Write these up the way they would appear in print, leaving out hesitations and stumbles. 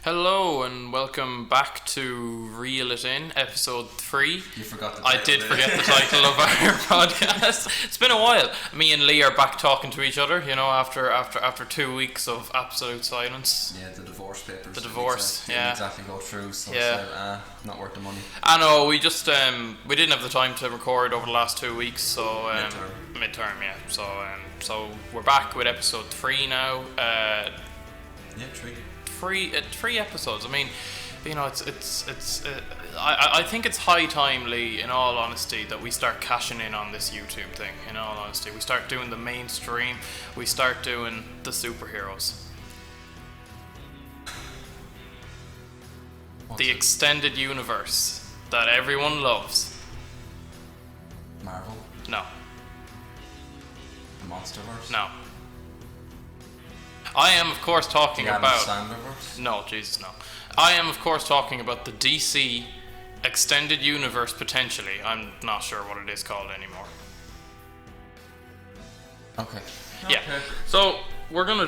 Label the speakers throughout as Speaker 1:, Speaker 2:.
Speaker 1: Hello and welcome back to Reel It In, episode 3.
Speaker 2: You forgot the title.
Speaker 1: I did forget the title of our podcast. It's been a while. Me and Lee are back talking to each other, after 2 weeks of absolute silence.
Speaker 2: Yeah, the divorce papers.
Speaker 1: The divorce,
Speaker 2: didn't
Speaker 1: yeah.
Speaker 2: exactly go through, so
Speaker 1: Yeah.
Speaker 2: not worth the money.
Speaker 1: I know, we just, we didn't have the time to record over the last 2 weeks, so... Midterm, yeah. So we're back with episode 3 now.
Speaker 2: Yeah, 3.
Speaker 1: Three episodes. I mean, I think it's high time, Lee, in all honesty, that we start cashing in on this YouTube thing. In all honesty, we start doing the mainstream. We start doing the superheroes. The extended universe that everyone loves.
Speaker 2: Marvel.
Speaker 1: No.
Speaker 2: The Monsterverse.
Speaker 1: No. I am, of course, talking
Speaker 2: the
Speaker 1: about...
Speaker 2: Sandlerverse?
Speaker 1: No, Jesus, no. I am, of course, talking about the DC extended universe, potentially. I'm not sure what it is called anymore.
Speaker 2: Okay.
Speaker 1: Yeah. So we're gonna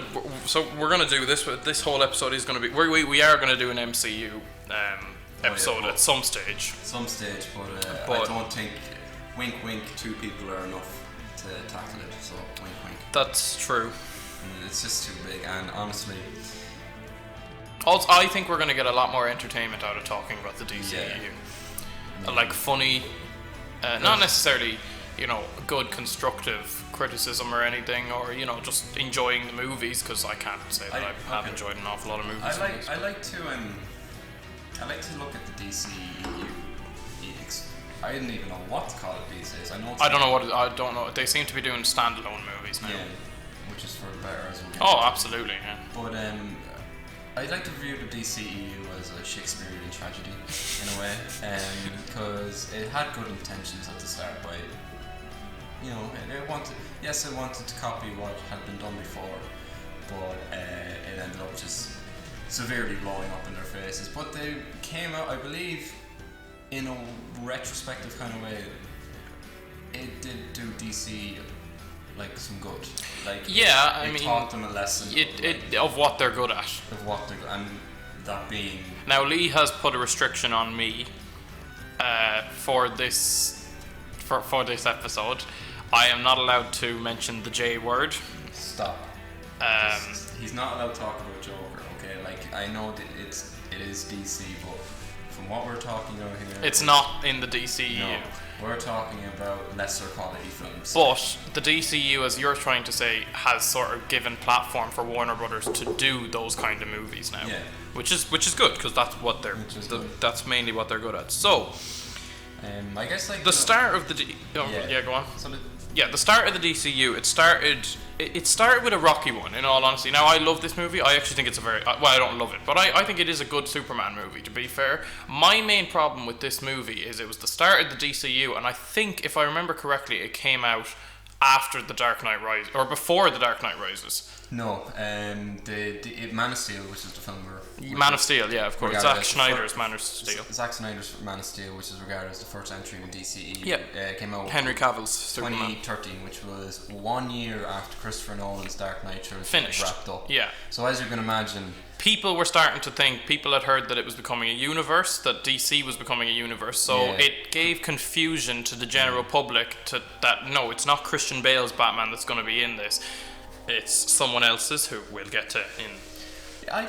Speaker 1: do this. This whole episode is gonna be. We are gonna do an MCU episode at some stage.
Speaker 2: Some stage, but I don't think wink wink 2 people are enough to tackle it. So wink wink.
Speaker 1: That's true.
Speaker 2: It's just too big, and honestly,
Speaker 1: Also, I think we're gonna get a lot more entertainment out of talking about the DCEU.
Speaker 2: Yeah.
Speaker 1: Like funny, not necessarily, good constructive criticism or anything, or just enjoying the movies, because I can't say that I have enjoyed an awful lot of movies.
Speaker 2: I like to look at the DCEU. I didn't even know what to call it these days. I
Speaker 1: don't know. They seem to be doing standalone movies now.
Speaker 2: Yeah, which is for the better as well.
Speaker 1: Oh, absolutely. Yeah.
Speaker 2: But I'd like to view the DCEU as a Shakespearean tragedy in a way, because it had good intentions at the start. By it wanted to copy what had been done before, but it ended up just severely blowing up in their faces. But they came out, I believe, in a retrospective kind of way. It did do DC like some good. It taught them a lesson
Speaker 1: of what they're good at.
Speaker 2: And that being.
Speaker 1: Now Lee has put a restriction on me for this episode. I am not allowed to mention the J word.
Speaker 2: Stop. He's not allowed to talk about Joker. Okay, I know that it is DC, but from what we're talking about here,
Speaker 1: it's not in the DCEU.
Speaker 2: No. We're talking about lesser quality films.
Speaker 1: But the DCU, as you're trying to say, has sort of given platform for Warner Brothers to do those kind of movies now.
Speaker 2: Yeah.
Speaker 1: Which is good, because that's what that's mainly what they're good at. So,
Speaker 2: I guess
Speaker 1: the start of the go on.
Speaker 2: So
Speaker 1: the start of the DCU, it started with a rocky one, in all honesty. Now, I love this movie. I actually think it's I don't love it, but I think it is a good Superman movie, to be fair. My main problem with this movie is it was the start of the DCU, and I think, if I remember correctly, it came out after The Dark Knight Rises, or before The Dark Knight Rises.
Speaker 2: No, the Man of Steel, which is the film
Speaker 1: Man of Steel, yeah, of course. Zack Snyder's Man of Steel.
Speaker 2: Zack Snyder's Man of Steel, which is regarded as the first entry in DCE.
Speaker 1: Yeah.
Speaker 2: Came out
Speaker 1: Henry Cavill's Superman.
Speaker 2: 2013, which was 1 year after Christopher Nolan's Dark Knight trilogy
Speaker 1: finished,
Speaker 2: wrapped up.
Speaker 1: Yeah.
Speaker 2: So as you can imagine,
Speaker 1: people were starting to think, people had heard that it was becoming a universe, that DC was becoming a universe, so it gave confusion to the general public that no, it's not Christian Bale's Batman that's going to be in this, it's someone else's, who we'll get to in.
Speaker 2: I'm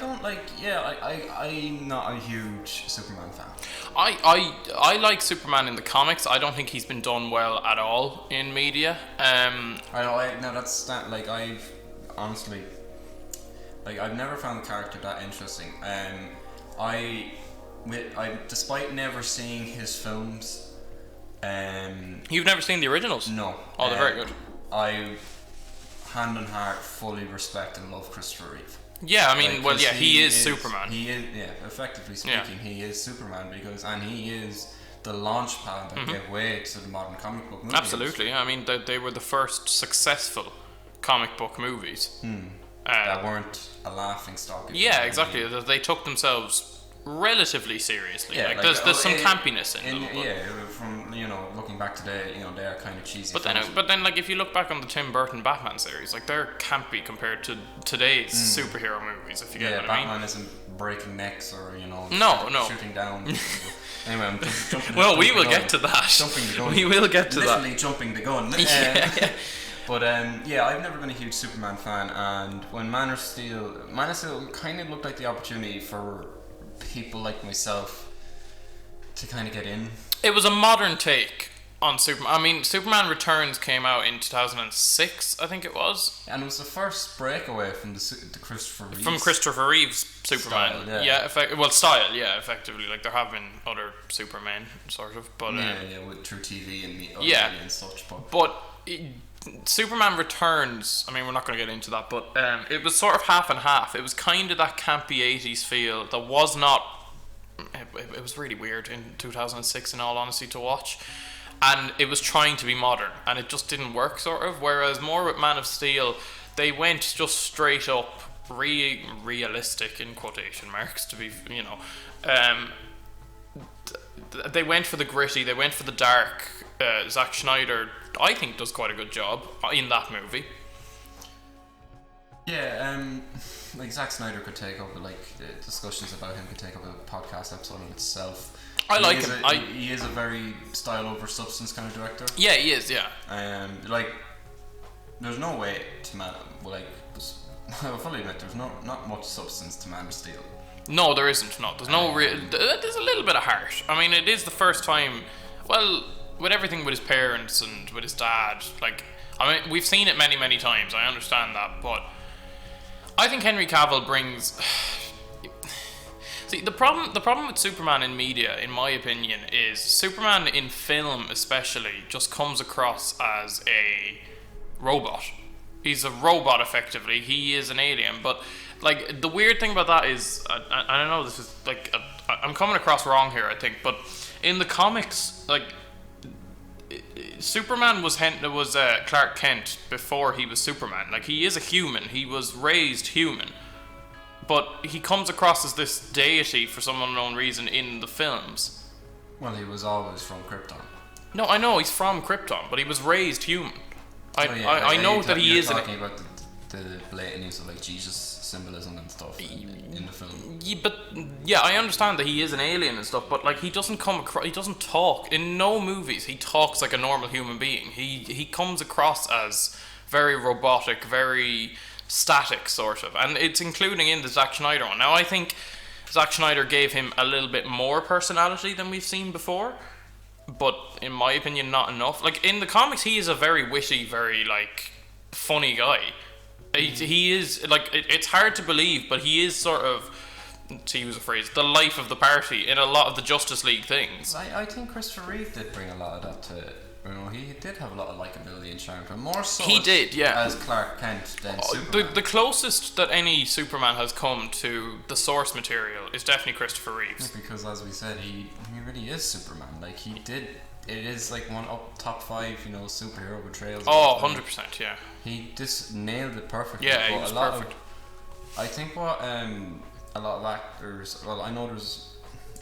Speaker 2: not a huge Superman fan.
Speaker 1: I like Superman in the comics. I don't think he's been done well at all in media.
Speaker 2: I've honestly, I've never found the character that interesting. Despite never seeing his films,
Speaker 1: You've never seen the originals?
Speaker 2: No.
Speaker 1: Oh, they're very good.
Speaker 2: I, hand on heart, fully respect and love Christopher Reeve.
Speaker 1: Yeah, I mean, he is Superman.
Speaker 2: He is, effectively speaking, he is Superman, and he is the launch pad that gave way to the modern comic book movies.
Speaker 1: Absolutely, I mean, they were the first successful comic book movies.
Speaker 2: That weren't a laughing stock.
Speaker 1: Yeah, exactly. They took themselves relatively seriously. Yeah, there's some campiness in them.
Speaker 2: Yeah, from looking back today, they are kind of cheesy.
Speaker 1: But then, like, if you look back on the Tim Burton Batman series, like, they're campy compared to today's superhero movies. If you get what I mean.
Speaker 2: Batman isn't breaking necks or
Speaker 1: No.
Speaker 2: shooting down. Anyway, I'm jumping.
Speaker 1: Well, we will
Speaker 2: the
Speaker 1: get to that.
Speaker 2: Jumping the gun.
Speaker 1: We will get to that.
Speaker 2: Literally jumping the gun. But I've never been a huge Superman fan, and when Man of Steel kind of looked like the opportunity for people like myself to kind of get in.
Speaker 1: It was a modern take on Superman. I mean, Superman Returns came out in 2006, I think it was.
Speaker 2: And it was the first breakaway from the Christopher Reeves.
Speaker 1: From Christopher Reeves' Superman.
Speaker 2: Style,
Speaker 1: Effectively. Like, there have been other Supermen, sort of. But,
Speaker 2: through TV and the
Speaker 1: yeah,
Speaker 2: media and such.
Speaker 1: But Superman Returns, I mean, we're not going to get into that, but it was sort of half and half. It was kind of that campy 80s feel that was not... It was really weird in 2006, in all honesty, to watch. And it was trying to be modern, and it just didn't work, sort of. Whereas more with Man of Steel, they went just straight up realistic, in quotation marks, to be, they went for the gritty, they went for the dark. Zack Snyder, I think, does quite a good job in that movie.
Speaker 2: Yeah, like Zack Snyder could take up, discussions about him could take up a podcast episode in itself.
Speaker 1: I like him.
Speaker 2: He is a very style over substance kind of director.
Speaker 1: Yeah, he is. Yeah.
Speaker 2: There's no way to I'll fully admit there's not much substance to Man of Steel.
Speaker 1: No, there isn't. No, there's no real. There's a little bit of heart. I mean, it is the first time. Well, with everything with his parents and with his dad, we've seen it many, many times. I understand that, but I think Henry Cavill brings. See, the problem with Superman in media, in my opinion, is Superman in film especially just comes across as a robot. He's a robot, effectively. He is an alien, but the weird thing about that is, I don't know, this is I'm coming across wrong here, I think, but in the comics, Superman was Clark Kent before he was Superman. He is a human. He was raised human. But he comes across as this deity for some unknown reason in the films.
Speaker 2: Well, he was always from Krypton.
Speaker 1: No, I know he's from Krypton, but he was raised human. I know that he is.
Speaker 2: You're talking about the blatant use of Jesus symbolism and stuff in the film.
Speaker 1: Yeah, I understand that he is an alien and stuff, but he doesn't come across. He doesn't talk in no movies. He talks like a normal human being. He comes across as very robotic, very static, sort of, and it's including in the Zack Snyder one. Now, I think Zack Snyder gave him a little bit more personality than we've seen before, but in my opinion, not enough. In the comics, he is a very witty, very funny guy. He is it's hard to believe, but he is sort of, to use a phrase, the life of the party in a lot of the Justice League things.
Speaker 2: I think Christopher Reeve did bring a lot of that to it. He did have a lot of likability and charm, but more so
Speaker 1: he did, yeah,
Speaker 2: as Clark Kent than Superman.
Speaker 1: The closest that any Superman has come to the source material is definitely Christopher Reeves.
Speaker 2: Because, as we said, he really is Superman. It is one up top 5, superhero portrayals.
Speaker 1: Oh, 100%, yeah.
Speaker 2: He just nailed it perfectly.
Speaker 1: Yeah, he was perfect.
Speaker 2: I think what a lot of actors, I know there's,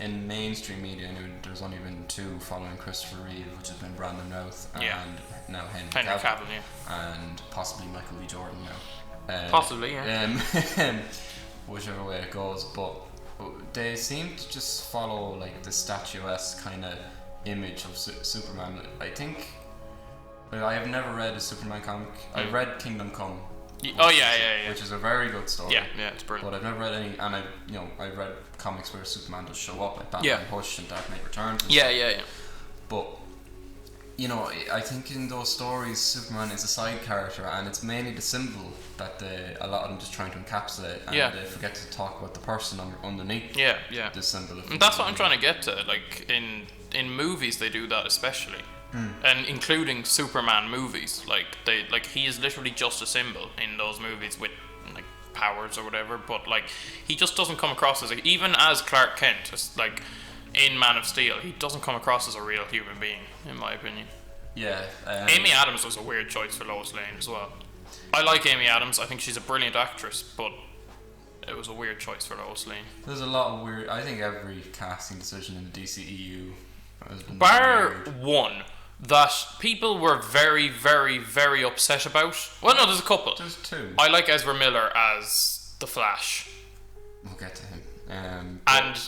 Speaker 2: in mainstream media, there's only been 2 following Christopher Reeve, which has been Brandon Routh and now Henry Cavill, and possibly Michael B. Jordan now.
Speaker 1: Possibly, yeah.
Speaker 2: Whichever way it goes, but they seem to just follow the statuesque kind of image of Superman. I think I have never read a Superman comic. I've read Kingdom Come. Which is a very good story.
Speaker 1: Yeah, it's brilliant.
Speaker 2: But I've never read any, and I've read comics where Superman does show up, like Batman Hush and Dark Knight Returns.
Speaker 1: Yeah.
Speaker 2: But I think in those stories, Superman is a side character, and it's mainly the symbol that a lot of them just trying to encapsulate, and they forget to talk about the person underneath. The symbol.
Speaker 1: And that's what I'm trying to get to. In movies, they do that especially. And including Superman movies, he is literally just a symbol in those movies with powers or whatever, but he just doesn't come across as even as Clark Kent, in Man of Steel, he doesn't come across as a real human being, in my opinion. Amy Adams was a weird choice for Lois Lane as well. I like Amy Adams. I think she's a brilliant actress, but it was a weird choice for Lois Lane.
Speaker 2: There's a lot of weird. I think every casting decision in the DCEU has been
Speaker 1: bar
Speaker 2: weird.
Speaker 1: One that people were very, very, very upset about. Well, no, there's a couple.
Speaker 2: There's 2.
Speaker 1: I like Ezra Miller as the Flash.
Speaker 2: We'll get to him.
Speaker 1: And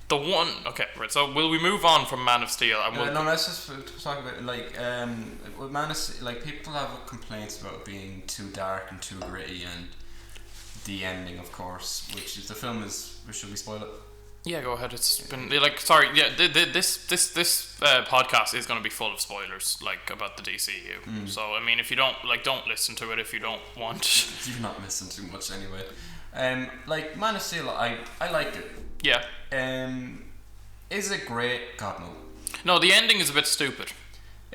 Speaker 1: the one, okay, right. So will we move on from Man of Steel? And
Speaker 2: no, let's just talk about with Man of Steel. Like, people have complaints about it being too dark and too gritty, and the ending, of course, which is the film is. Should we spoil it?
Speaker 1: Yeah, go ahead. It's been like, sorry, yeah. This podcast is going to be full of spoilers, like, about the DCEU. So I mean, if you don't listen to it if you don't want.
Speaker 2: You've not listened too much anyway. Like, Man of Steel, I liked it.
Speaker 1: Yeah.
Speaker 2: Is it great? God, no.
Speaker 1: No, the ending is a bit stupid.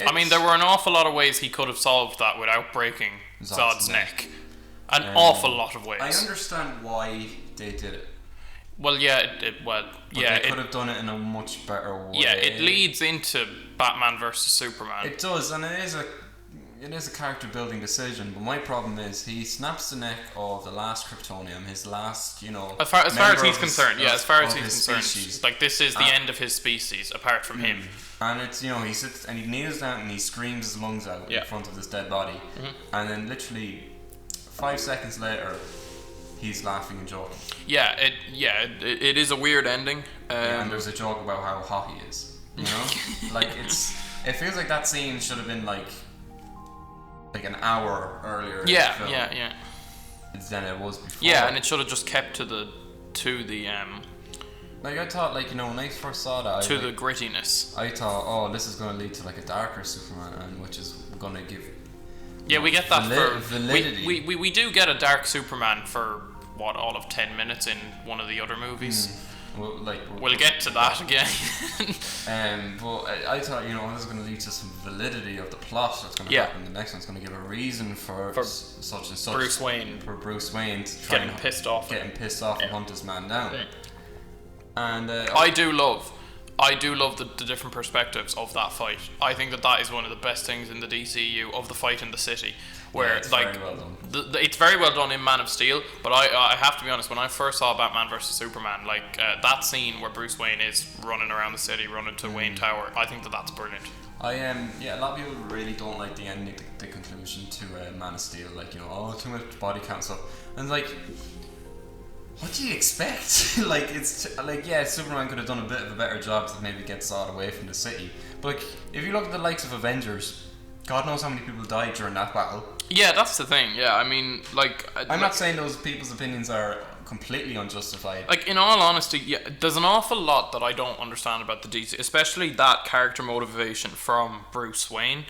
Speaker 1: I mean, there were an awful lot of ways he could have solved that without breaking Zod's neck. An awful lot of ways.
Speaker 2: I understand why they did it.
Speaker 1: Well, yeah,
Speaker 2: But they could have done it in a much better way.
Speaker 1: Yeah, it leads into Batman versus Superman.
Speaker 2: It does, and it is a character building decision. But my problem is he snaps the neck of the last Kryptonian, his last,
Speaker 1: as far as he's concerned, as far as he's concerned,
Speaker 2: species.
Speaker 1: like, this is the end of his species, apart from him.
Speaker 2: And it's, he sits and he kneels down and he screams his lungs out in front of this dead body, and then literally 5 seconds later, he's laughing and joking.
Speaker 1: Yeah, it is a weird ending.
Speaker 2: And there's a joke about how hot he is. Like, it feels like that scene should have been like an hour earlier.
Speaker 1: Yeah,
Speaker 2: in the film
Speaker 1: yeah.
Speaker 2: Than it was before.
Speaker 1: Yeah, and it should have just kept to the
Speaker 2: Like, I thought, like, when I first saw that,
Speaker 1: the grittiness.
Speaker 2: I thought, this is going to lead to like a darker Superman, and which is going to give.
Speaker 1: Yeah, we get that for
Speaker 2: validity.
Speaker 1: We do get a dark Superman for all of 10 minutes in one of the other movies.
Speaker 2: Well,
Speaker 1: we'll get to that again.
Speaker 2: But I thought, this is going to lead to some validity of the plot that's going to happen. The next one's going to give a reason for such and such.
Speaker 1: Bruce Wayne.
Speaker 2: For Bruce Wayne to try
Speaker 1: getting pissed off
Speaker 2: and hunt this man down. Yeah. And
Speaker 1: I do love the different perspectives of that fight. I think that is one of the best things in the DCU, of the fight in the city, where
Speaker 2: it's
Speaker 1: like
Speaker 2: very well done.
Speaker 1: It's very well done in Man of Steel. But I have to be honest, when I first saw Batman versus Superman, like that scene where Bruce Wayne is running around the city, running to Wayne Tower, I think that's brilliant.
Speaker 2: A lot of people really don't like the ending, the conclusion to Man of Steel. Like, too much body count stuff, and like, what do you expect? Like, it's like, Superman could have done a bit of a better job to maybe get Zod away from the city. But like, if you look at the likes of Avengers, God knows how many people died during that battle. Yeah,
Speaker 1: that's the thing. Yeah, I mean, like,
Speaker 2: I'm not saying those people's opinions are completely unjustified.
Speaker 1: Like, in all honesty, there's an awful lot that I don't understand about the DC, especially that character motivation from Bruce Wayne.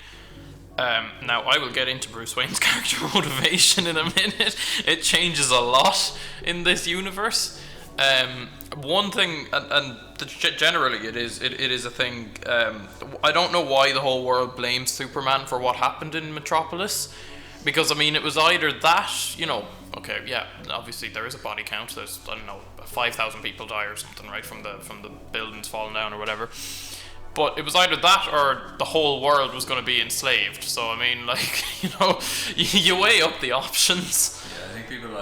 Speaker 1: Now, I will get into Bruce Wayne's character motivation in a minute. It changes a lot in this universe. One thing, and generally it is a thing. I don't know why the whole world blames Superman for what happened in Metropolis, because I mean, it was either that, okay, yeah, obviously there is a body count. There's, I don't know, 5,000 people die or something, right, from the buildings falling down or whatever. But it was either that or the whole world was going to be enslaved. So, I mean, like, you weigh up the options.
Speaker 2: Yeah, I think people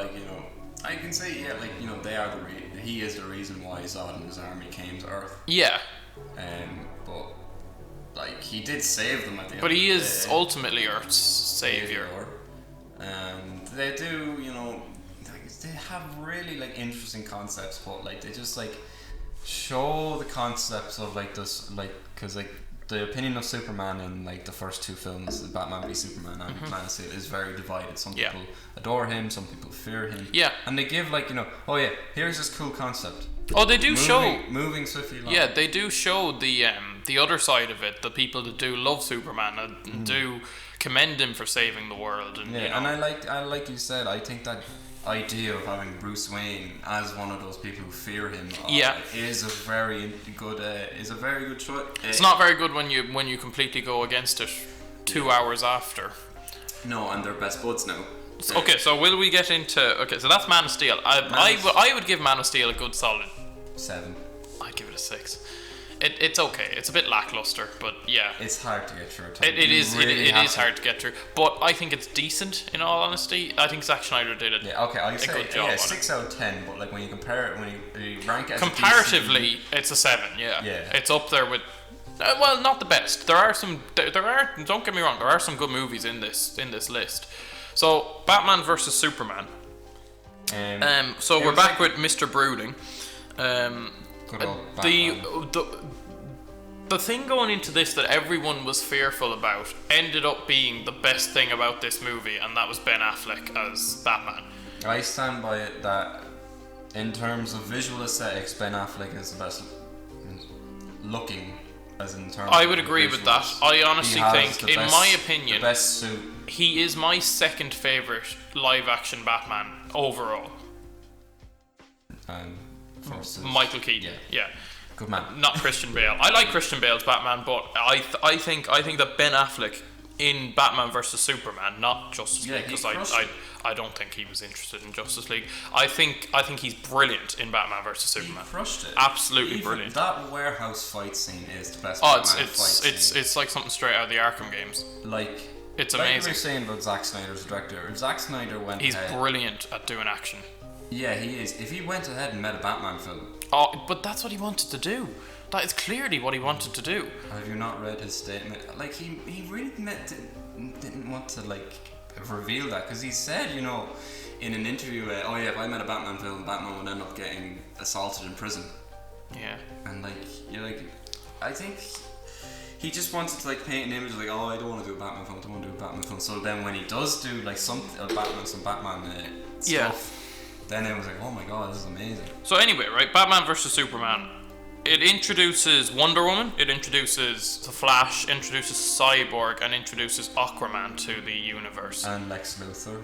Speaker 2: I can say, they are he is the reason why Zod and his army came to Earth.
Speaker 1: Yeah.
Speaker 2: But, like, he did save them at the end.
Speaker 1: But he is ultimately Earth's savior.
Speaker 2: They do, they have really, like, interesting concepts, but, like, they just, like, show the concepts of like this, like, because like the opinion of Superman in like the first two films, Batman v Superman and Man of Steel, is very divided. Some people adore him, some people fear him. Yeah, and they give like here's this cool concept.
Speaker 1: Oh, they do
Speaker 2: moving swiftly along.
Speaker 1: Yeah, they do show the other side of it. The people that do love Superman and do commend him for saving the world. And
Speaker 2: and I like you said, I think that idea of having Bruce Wayne as one of those people who fear him is a very good choice.
Speaker 1: It's not very good when you completely go against it 2 hours after.
Speaker 2: No, and they're best buds now.
Speaker 1: Okay, so will we get into so that's Man of Steel. I would give Man of Steel a good solid
Speaker 2: 7.
Speaker 1: I'd give it a 6. It's okay. It's a bit lackluster, but yeah.
Speaker 2: It's hard to get through.
Speaker 1: It is hard to get through, but I think it's decent. In all honesty, I think Zack Snyder did it.
Speaker 2: Yeah, okay. I'd say
Speaker 1: good job
Speaker 2: 6 out of 10. But like when you compare it, when you rank it as
Speaker 1: comparatively, it's a 7. Yeah. It's up there with. Well, not the best. There are. Don't get me wrong. There are some good movies in this list. So Batman versus Superman. So we're back with Mr. Brooding.
Speaker 2: Good old
Speaker 1: the
Speaker 2: Batman.
Speaker 1: the thing going into this that everyone was fearful about ended up being the best thing about this movie, and that was Ben Affleck as Batman.
Speaker 2: I stand by it that in terms of visual aesthetics, Ben Affleck is the best looking, as in terms
Speaker 1: I would agree with that. I honestly think, in my
Speaker 2: the
Speaker 1: opinion,
Speaker 2: best suit.
Speaker 1: he is my second favourite live-action Batman overall.
Speaker 2: Versus
Speaker 1: Michael Keaton. Yeah.
Speaker 2: Good man.
Speaker 1: Not Christian Bale. I like Christian Bale's Batman, but I think that Ben Affleck in Batman vs Superman, not Justice League, because I don't think he was interested in Justice League. I think he's brilliant in Batman vs Superman.
Speaker 2: He crushed it.
Speaker 1: Absolutely
Speaker 2: Even
Speaker 1: brilliant.
Speaker 2: That warehouse fight scene is the best.
Speaker 1: Oh,
Speaker 2: Batman fight scene.
Speaker 1: it's like something straight out of the Arkham games.
Speaker 2: Like
Speaker 1: it's
Speaker 2: like
Speaker 1: amazing.
Speaker 2: we were saying about Zack Snyder as a director. If Zack Snyder went
Speaker 1: He's
Speaker 2: ahead,
Speaker 1: brilliant at doing action.
Speaker 2: Yeah, he is. If he went ahead and made a Batman film.
Speaker 1: Oh, but that's what he wanted to do. That is clearly what he wanted to do.
Speaker 2: Have you not read his statement? Like he really didn't want to like reveal that, because he said, you know, in an interview, oh yeah, if I made a Batman film, Batman would end up getting assaulted in prison.
Speaker 1: Yeah.
Speaker 2: And like you're like, I think he just wanted to like paint an image like, oh, I don't want to do a Batman film, I don't want to do a Batman film. So then when he does do like some Batman stuff, then it was like, oh my god, this is amazing.
Speaker 1: So anyway, right, Batman vs Superman. It introduces Wonder Woman, it introduces The Flash, introduces Cyborg, and introduces Aquaman to the universe.
Speaker 2: And Lex Luthor.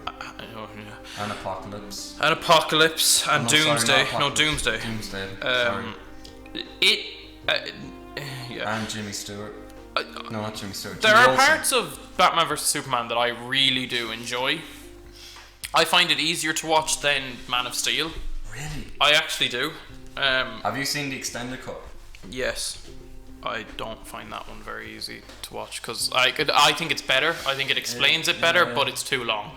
Speaker 2: And Apocalypse.
Speaker 1: And Apocalypse, and Doomsday.
Speaker 2: Sorry,
Speaker 1: Doomsday.
Speaker 2: Doomsday. Sorry.
Speaker 1: Yeah.
Speaker 2: And Jimmy Stewart. No, not Jimmy Stewart.
Speaker 1: There are parts of Batman vs Superman that I really do enjoy. I find it easier to watch than Man of Steel.
Speaker 2: Really?
Speaker 1: I actually do.
Speaker 2: Have you seen the extended cut?
Speaker 1: Yes. I don't find that one very easy to watch because I think it's better. I think it explains it better, but it's too long.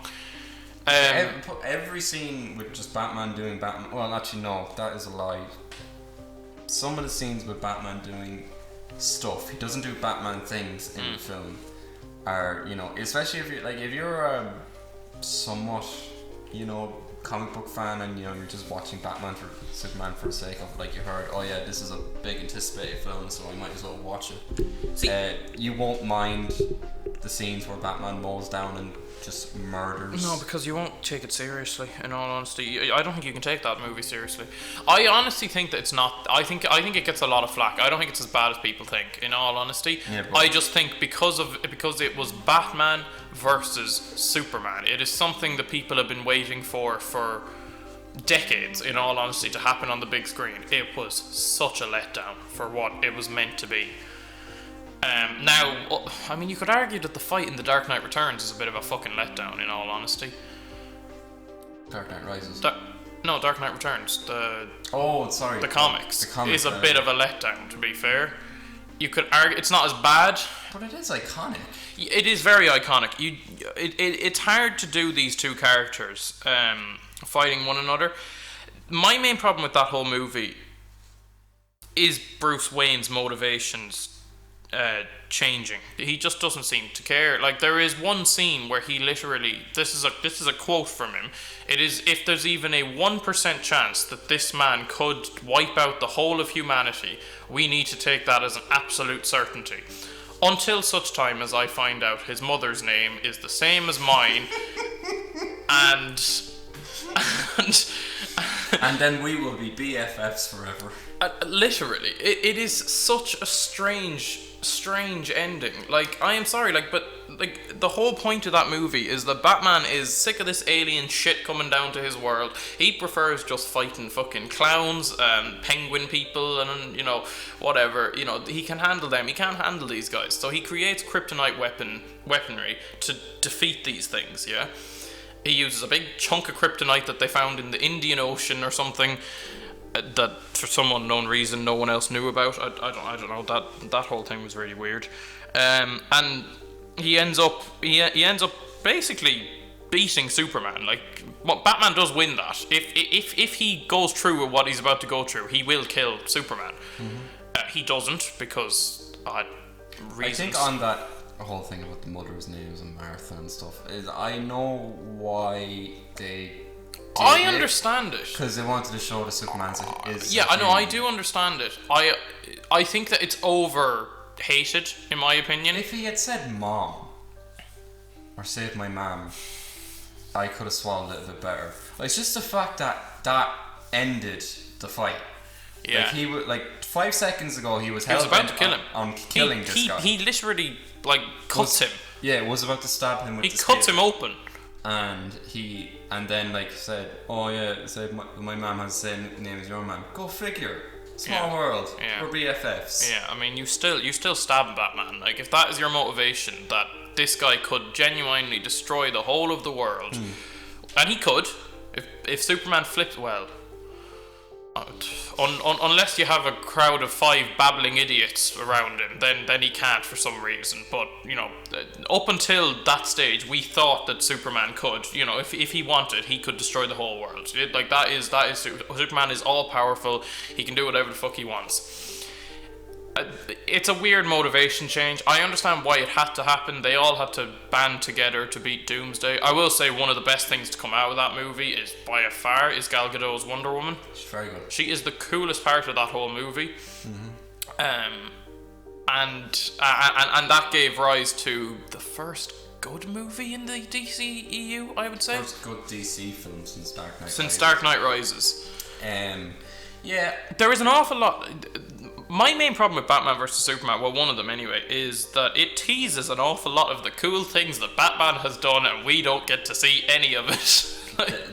Speaker 2: Every scene with just Batman doing Batman. Well, actually, no, that is a lie. Some of the scenes with Batman doing stuff, he doesn't do Batman things in the film, are, you know, especially if you're a somewhat, you know, comic book fan, and you know you're just watching Batman for Superman for the sake of, like, you heard, oh yeah, this is a big anticipated film, so I might as well watch it. You won't mind the scenes where Batman mows down and just murders.
Speaker 1: No, because you won't take it seriously. In all honesty, I don't think you can take that movie seriously. I honestly think that it's not. I think it gets a lot of flack. I don't think it's as bad as people think. In all honesty, I just think because it was Batman versus Superman, it is something that people have been waiting for decades. In all honesty, to happen on the big screen, it was such a letdown for what it was meant to be. Now, I mean, you could argue that the fight in The Dark Knight Returns is a bit of a fucking letdown, in all honesty.
Speaker 2: Dark Knight Rises.
Speaker 1: Dark Knight Returns. The comics. Is a bit of a letdown, to be fair. You could argue it's not as bad,
Speaker 2: but it is iconic.
Speaker 1: It is very iconic. It's hard to do these two characters fighting one another. My main problem with that whole movie is Bruce Wayne's motivations changing. He just doesn't seem to care. Like, there is one scene where he literally, this is a quote from him, it is, if there's even a 1% chance that this man could wipe out the whole of humanity, we need to take that as an absolute certainty. Until such time as I find out his mother's name is the same as mine, and
Speaker 2: then we will be BFFs forever.
Speaker 1: Literally, it is such a strange ending. Like, I am sorry, but the whole point of that movie is that Batman is sick of this alien shit coming down to his world. He prefers just fighting fucking clowns and penguin people and, you know, whatever. You know, he can handle them. He can't handle these guys. So he creates kryptonite weaponry to defeat these things, yeah? He uses a big chunk of kryptonite that they found in the Indian Ocean or something, that for some unknown reason no one else knew about. I don't know, that whole thing was really weird. And he ends up basically beating Superman. Like, Batman does win that. If he goes through with what he's about to go through, he will kill Superman. He doesn't, because reasons.
Speaker 2: I think on that whole thing about the mother's names and Martha and stuff, is I know why they
Speaker 1: I understand it.
Speaker 2: Because they wanted to show the Superman is.
Speaker 1: Yeah, I know. I do understand it. I think that it's over hated, in my opinion.
Speaker 2: If he had said "mom" or "save my mom," I could have swallowed it a bit better. Like, it's just the fact that ended the fight.
Speaker 1: Yeah.
Speaker 2: Like, he would, like, 5 seconds ago he was
Speaker 1: about to kill him.
Speaker 2: On killing this guy.
Speaker 1: He literally like cuts him.
Speaker 2: Yeah, was about to stab him with
Speaker 1: He
Speaker 2: the
Speaker 1: cuts
Speaker 2: spear.
Speaker 1: him open.
Speaker 2: And then like said, "Oh yeah," said my mom has the same name as your mom. Go figure. Small world.
Speaker 1: Yeah.
Speaker 2: We're BFFs.
Speaker 1: Yeah, I mean, you still stab Batman. Like, if that is your motivation, that this guy could genuinely destroy the whole of the world, and he could, if Superman flipped, well, unless you have a crowd of 5 babbling idiots around him, then he can't for some reason. But, you know, up until that stage, we thought that Superman could, you know, if he wanted, he could destroy the whole world. That is Superman is all powerful. He can do whatever the fuck he wants. It's a weird motivation change. I understand why it had to happen. They all had to band together to beat Doomsday. I will say one of the best things to come out of that movie is, by a far, is Gal Gadot's Wonder Woman.
Speaker 2: She's very good.
Speaker 1: She is the coolest part of that whole movie. And that gave rise to the first good movie in the DCEU, I would say.
Speaker 2: First good DC film since Dark Knight.
Speaker 1: Since Dark Knight Rises.
Speaker 2: Yeah.
Speaker 1: There is an awful lot. My main problem with Batman vs Superman, well, one of them anyway, is that it teases an awful lot of the cool things that Batman has done, and we don't get to see any of it.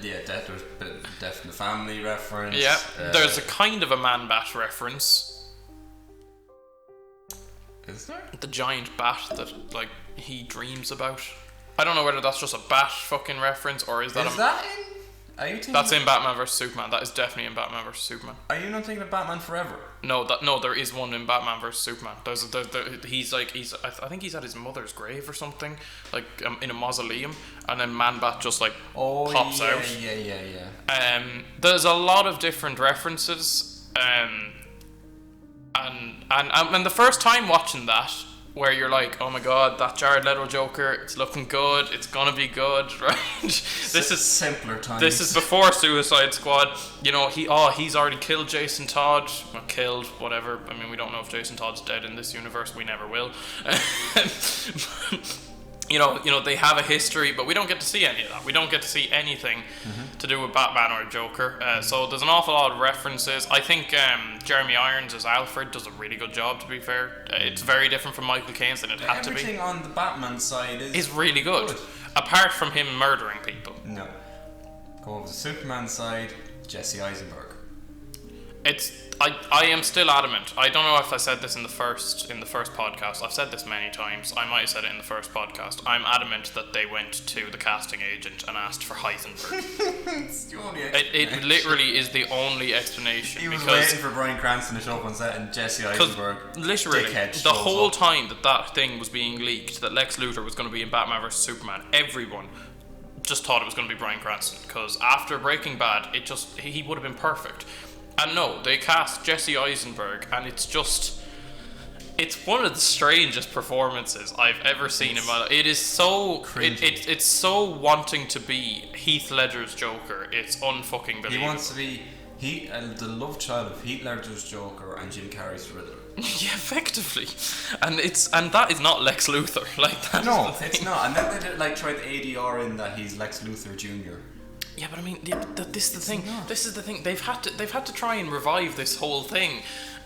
Speaker 2: There's a bit of Death in the Family reference.
Speaker 1: Yeah, there's a kind of a Man-Bat reference.
Speaker 2: Is there?
Speaker 1: The giant bat that, like, he dreams about. I don't know whether that's just a bat fucking reference, or is that
Speaker 2: in? Are you thinking?
Speaker 1: That's in Batman vs Superman. That is definitely in Batman vs Superman.
Speaker 2: Are you not thinking of Batman Forever?
Speaker 1: No, there is one in Batman vs Superman. I think he's at his mother's grave or something, like in a mausoleum, and then Man-Bat just like pops out.
Speaker 2: Yeah.
Speaker 1: There's a lot of different references, and the first time watching that, where you're like, oh my god, that Jared Leto Joker, it's looking good, it's gonna be good, right? This is
Speaker 2: simpler times.
Speaker 1: This is before Suicide Squad. You know, he's already killed Jason Todd. Well, killed, whatever. I mean, we don't know if Jason Todd's dead in this universe. We never will. You know, they have a history, but we don't get to see any of that. We don't get to see anything to do with Batman or Joker. So there's an awful lot of references. I think Jeremy Irons as Alfred does a really good job, to be fair. It's very different from Michael Caine's than it had to be.
Speaker 2: Everything on the Batman side is
Speaker 1: really good. Apart from him murdering people.
Speaker 2: No. Go over to the Superman side, Jesse Eisenberg.
Speaker 1: I am still adamant. I don't know if I said this in the first podcast. I've said this many times. I might have said it in the first podcast. I'm adamant that they went to the casting agent and asked for Heisenberg.
Speaker 2: It's the only explanation.
Speaker 1: It literally is the only explanation.
Speaker 2: He was waiting for Bryan Cranston to show up on set, and Jesse Eisenberg,
Speaker 1: literally, the whole time that thing was being leaked, that Lex Luthor was going to be in Batman vs Superman, everyone just thought it was going to be Bryan Cranston, because after Breaking Bad, he would have been perfect. And no, they cast Jesse Eisenberg, and it's one of the strangest performances I've ever seen in my life. It is so it's so wanting to be Heath Ledger's Joker. It's unfucking believable.
Speaker 2: He wants to be the love child of Heath Ledger's Joker and Jim Carrey's Riddler.
Speaker 1: Yeah, effectively, and that is not Lex Luthor. Like that.
Speaker 2: No, it's not. And then they like tried to ADR in that he's Lex Luthor Jr.
Speaker 1: Yeah, but I mean, this is the thing. This is the thing. They've had to try and revive this whole thing,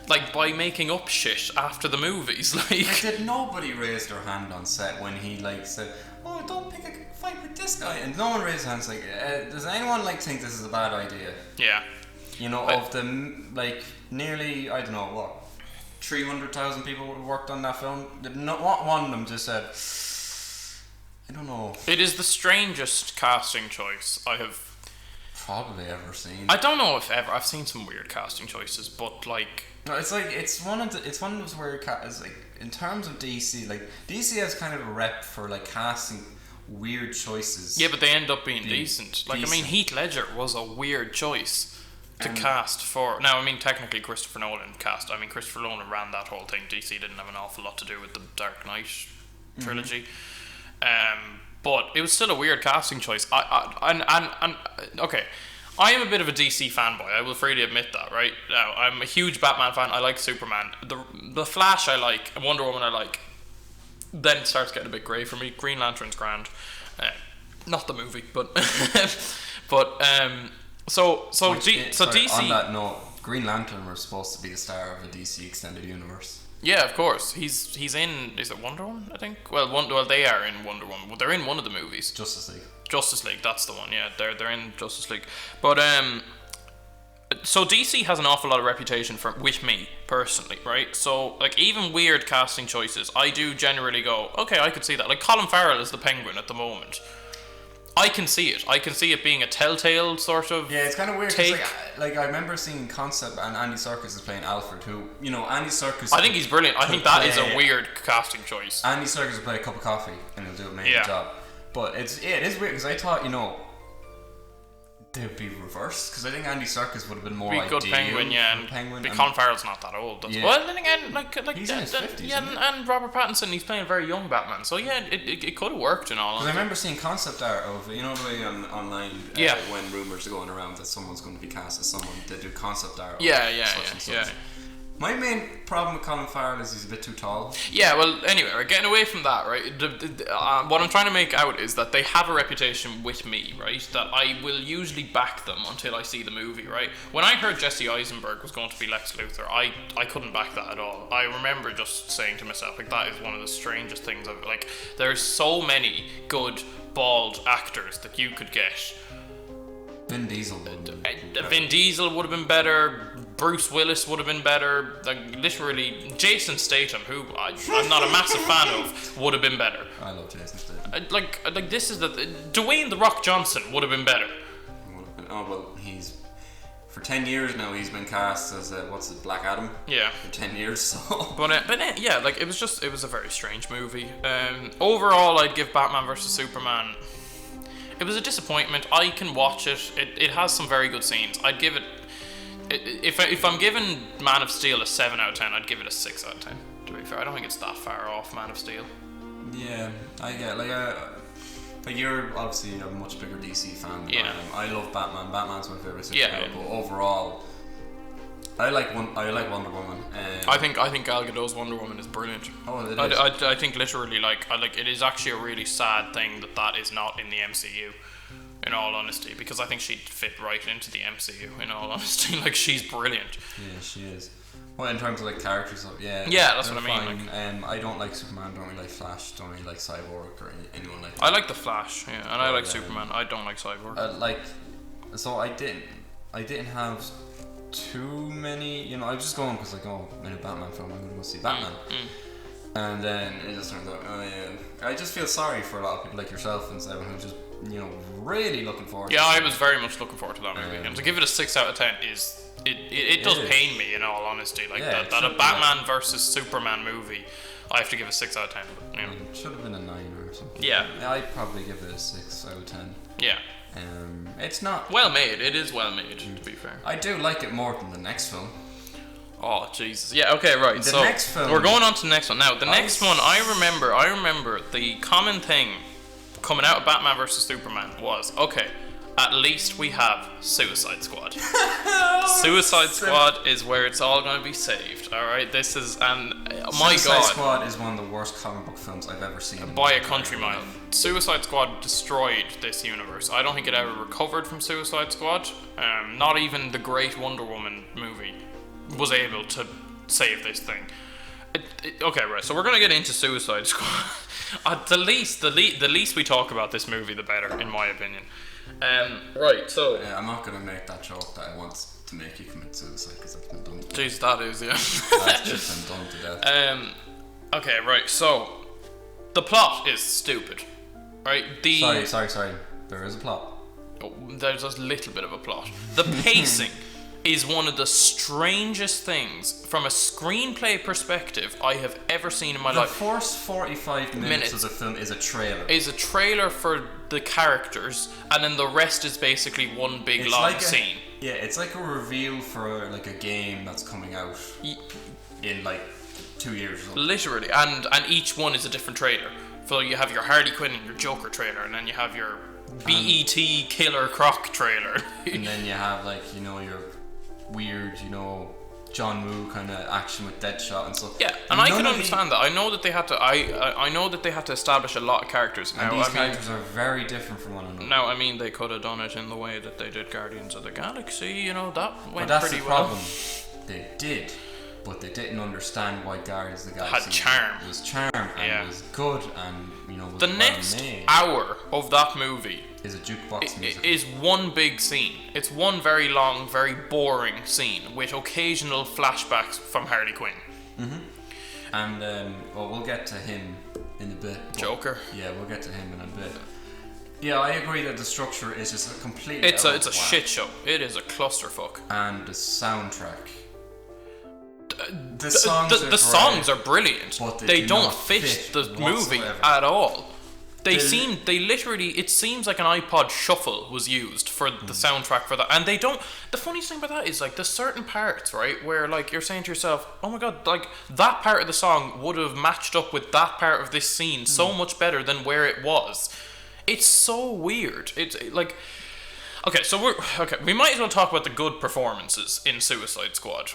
Speaker 1: like by making up shit after the movies. Like,
Speaker 2: did nobody raise their hand on set when he like said, "Oh, don't pick a fight with this guy"? And no one raised hands. Like, does anyone like think this is a bad idea?
Speaker 1: Yeah.
Speaker 2: You know, of the like nearly 300,000 people who worked on that film. Did not one of them just said, I don't know.
Speaker 1: It is the strangest casting choice I have
Speaker 2: probably ever seen.
Speaker 1: I don't know if ever. I've seen some weird casting choices, but like,
Speaker 2: no, it's one of those weird like in terms of DC. Like, DC has kind of a rep for like casting weird choices.
Speaker 1: Yeah, but they end up being decent. Like, I mean, Heath Ledger was a weird choice to cast for. Now, I mean, technically Christopher Nolan cast. I mean, Christopher Nolan ran that whole thing. DC didn't have an awful lot to do with the Dark Knight trilogy. but it was still a weird casting choice. Okay, I am a bit of a DC fanboy. I will freely admit that, right? Now, I'm a huge Batman fan. I like Superman. The Flash I like, Wonder Woman I like. Then it starts getting a bit grey for me. Green Lantern's grand. Not the movie, but so DC.
Speaker 2: On that note, Green Lantern was supposed to be the star of a DC extended universe.
Speaker 1: Yeah, of course. He's in. Is it Wonder Woman? I think. Well, they are in Wonder Woman. Well, they're in one of the movies.
Speaker 2: Justice League. Justice
Speaker 1: League. That's the one. Yeah, they're in Justice League. But so DC has an awful lot of reputation with me personally, right? So like even weird casting choices, I do generally go, okay, I could see that. Like Colin Farrell is the Penguin at the moment. I can see it. I can see it being a telltale sort of.
Speaker 2: Yeah, it's kind of weird.
Speaker 1: Take.
Speaker 2: Like I remember seeing concept, and Andy Serkis is playing Alfred, who Andy Serkis.
Speaker 1: I think he's brilliant. I think that is a weird casting choice.
Speaker 2: Andy Serkis will play a cup of coffee, and he'll do an amazing job. But it is weird because I thought they'd be reversed because I think Andy Serkis would have been more
Speaker 1: be
Speaker 2: ideal.
Speaker 1: Good Penguin, yeah. And Colin Farrell's not that old. Well, then again, like
Speaker 2: he's in his 50s,
Speaker 1: and Robert Pattinson, he's playing a very young Batman. So yeah, it could have worked and all.
Speaker 2: Because I remember seeing concept art of the way online when rumors are going around that someone's going to be cast as someone, they do concept art.
Speaker 1: Yeah.
Speaker 2: My main problem with Colin Farrell is he's a bit too tall.
Speaker 1: Yeah, well, anyway, we're getting away from that, right? What I'm trying to make out is that they have a reputation with me, right? That I will usually back them until I see the movie, right? When I heard Jesse Eisenberg was going to be Lex Luthor, I couldn't back that at all. I remember just saying to myself, like, that is one of the strangest things I've, like, there's so many good bald actors that you could get.
Speaker 2: Vin Diesel
Speaker 1: would have been better. Bruce Willis would have been better. Like literally, Jason Statham, who I'm not a massive fan of, would have been better.
Speaker 2: I love Jason Statham.
Speaker 1: Like this is Dwayne the Rock Johnson would have been better.
Speaker 2: Oh well, he's for 10 years now. He's been cast as Black Adam.
Speaker 1: Yeah.
Speaker 2: For 10 years. So.
Speaker 1: But yeah, like it was a very strange movie. Overall, I'd give Batman vs Superman. It was a disappointment. I can watch it. It has some very good scenes. I'd give it. If I'm giving Man of Steel a 7 out of 10, I'd give it a 6 out of 10. To be fair, I don't think it's that far off Man of Steel.
Speaker 2: Yeah, I get like you're obviously a much bigger DC fan than I am. I love Batman. Batman's my favorite superhero. But overall, I like Wonder Woman.
Speaker 1: I think Gal Gadot's Wonder Woman is brilliant.
Speaker 2: Oh, it is.
Speaker 1: I think literally like it is actually a really sad thing that is not in the MCU. In all honesty, because I think she'd fit right into the MCU. In all honesty, like she's brilliant.
Speaker 2: Yeah, she is. Well, in terms of like characters,
Speaker 1: yeah, that's what I mean.
Speaker 2: Like, I don't like Superman. Don't really like Flash. Don't really like Cyborg or anyone like that.
Speaker 1: I like the Flash, yeah, and I like Superman. I don't like Cyborg.
Speaker 2: So I didn't have too many. I was just going because like, in a Batman film, I'm gonna go see Batman. And then it just turns out, I just feel sorry for a lot of people like yourself and Seven who just, really looking forward to it.
Speaker 1: I was very much looking forward to that movie. And to give it a 6 out of 10 is, it does pain me in all honesty. Like that a Batman versus Superman movie, I have to give a 6 out of 10. But,
Speaker 2: it should have been a 9 or something.
Speaker 1: Yeah.
Speaker 2: I'd probably give it a 6 out of 10.
Speaker 1: Yeah.
Speaker 2: It's not...
Speaker 1: well made. It is well made, to be fair.
Speaker 2: I do like it more than the next film.
Speaker 1: Oh Jesus! Yeah. Okay. Right.
Speaker 2: The next film.
Speaker 1: We're going on to the next one now. The next one, I remember the common thing coming out of Batman vs Superman was okay. At least we have Suicide Squad. Suicide Squad is where it's all going to be saved. All right. This is my God.
Speaker 2: Suicide Squad is one of the worst comic book films I've ever seen.
Speaker 1: By a country mile. Suicide Squad destroyed this universe. I don't think it ever recovered from Suicide Squad. Not even the great Wonder Woman movie was able to save this thing. Okay, right. So we're gonna get into Suicide Squad. The least we talk about this movie, the better, in my opinion. Right. So
Speaker 2: I'm not gonna make that joke that I want to make you commit suicide because that's been done.
Speaker 1: Jeez, that is
Speaker 2: That's just been done to death.
Speaker 1: Okay, right. So the plot is stupid, right?
Speaker 2: Sorry. There is a plot.
Speaker 1: Oh, there's a little bit of a plot. The pacing is one of the strangest things from a screenplay perspective I have ever seen in my life.
Speaker 2: The first 45 minutes of the film is a trailer.
Speaker 1: Is a trailer for the characters, and then the rest is basically one big scene.
Speaker 2: Yeah, it's like a reveal for like a game that's coming out in like 2 years or something.
Speaker 1: Literally, and each one is a different trailer. So you have your Harley Quinn and your Joker trailer, and then you have your BET Killer Croc trailer.
Speaker 2: And then you have like, you know, your weird, you know, John Woo kind of action with Deadshot and stuff.
Speaker 1: Yeah, and I can understand that. I know that they had to. I know that they had to establish a lot of characters.
Speaker 2: And these characters are very different from one another.
Speaker 1: Now, I mean, they could have done it in the way that they did Guardians of the Galaxy. You know, that went pretty well.
Speaker 2: But that's the problem. They did, but they didn't understand why Guardians of the Galaxy
Speaker 1: had charm.
Speaker 2: Was charm and was good, and you know, was
Speaker 1: the
Speaker 2: well
Speaker 1: next
Speaker 2: made.
Speaker 1: hour of that movie
Speaker 2: is a jukebox music.
Speaker 1: It is one big scene. It's one very long, very boring scene with occasional flashbacks from Harley Quinn.
Speaker 2: And well, we'll get to him in a bit.
Speaker 1: Joker.
Speaker 2: Yeah, we'll get to him in a bit. Yeah, I agree that the structure is just a completely.
Speaker 1: It's a shit show. It is a clusterfuck.
Speaker 2: And the soundtrack. The
Speaker 1: songs are brilliant,
Speaker 2: but
Speaker 1: they don't fit the movie at all. It seems like an iPod shuffle was used for the soundtrack for that, and they don't. The funniest thing about that is like there's certain parts, right, where like you're saying to yourself, oh my god, like that part of the song would have matched up with that part of this scene so much better than where it was. It's so weird. It's like, we might as well talk about the good performances in Suicide Squad.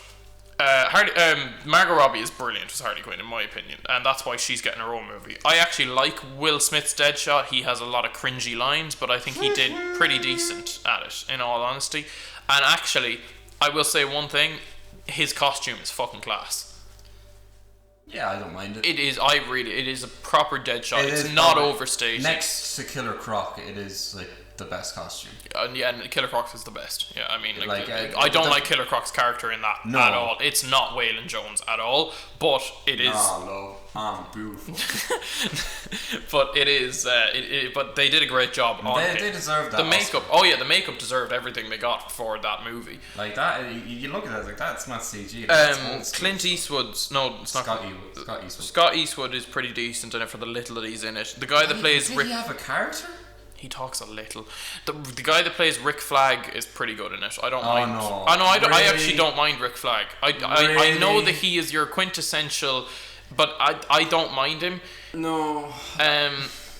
Speaker 1: Margot Robbie is brilliant as Harley Quinn, in my opinion, and that's why she's getting her own movie. I actually like Will Smith's Deadshot. He has a lot of cringy lines, but I think he did pretty decent at it, in all honesty. And actually, I will say one thing, his costume is fucking class.
Speaker 2: Yeah, I don't mind it.
Speaker 1: It is a proper Deadshot. It's not overstated.
Speaker 2: Next to Killer Croc, it is like the best costume.
Speaker 1: Yeah, and Killer Croc is the best. Yeah, I mean, I don't like Killer Croc's character in that at all. It's not Waylon Jones at all, but it is.
Speaker 2: No, I'm beautiful.
Speaker 1: But it is. But they did a great job on it.
Speaker 2: They deserve that.
Speaker 1: The makeup. Oh yeah, the makeup deserved everything they got for that movie.
Speaker 2: Like that, you look at it like that's not CG.
Speaker 1: Clint Eastwood's. No, it's not.
Speaker 2: Scott Eastwood.
Speaker 1: Scott Eastwood is pretty decent in it for the little that he's in it. The guy that plays Rick.
Speaker 2: Did he have a character?
Speaker 1: He talks a little. The guy that plays Rick Flag is pretty good in it. I don't mind.
Speaker 2: No.
Speaker 1: I actually don't mind Rick Flag. I know that he is your quintessential, but I don't mind him.
Speaker 2: No.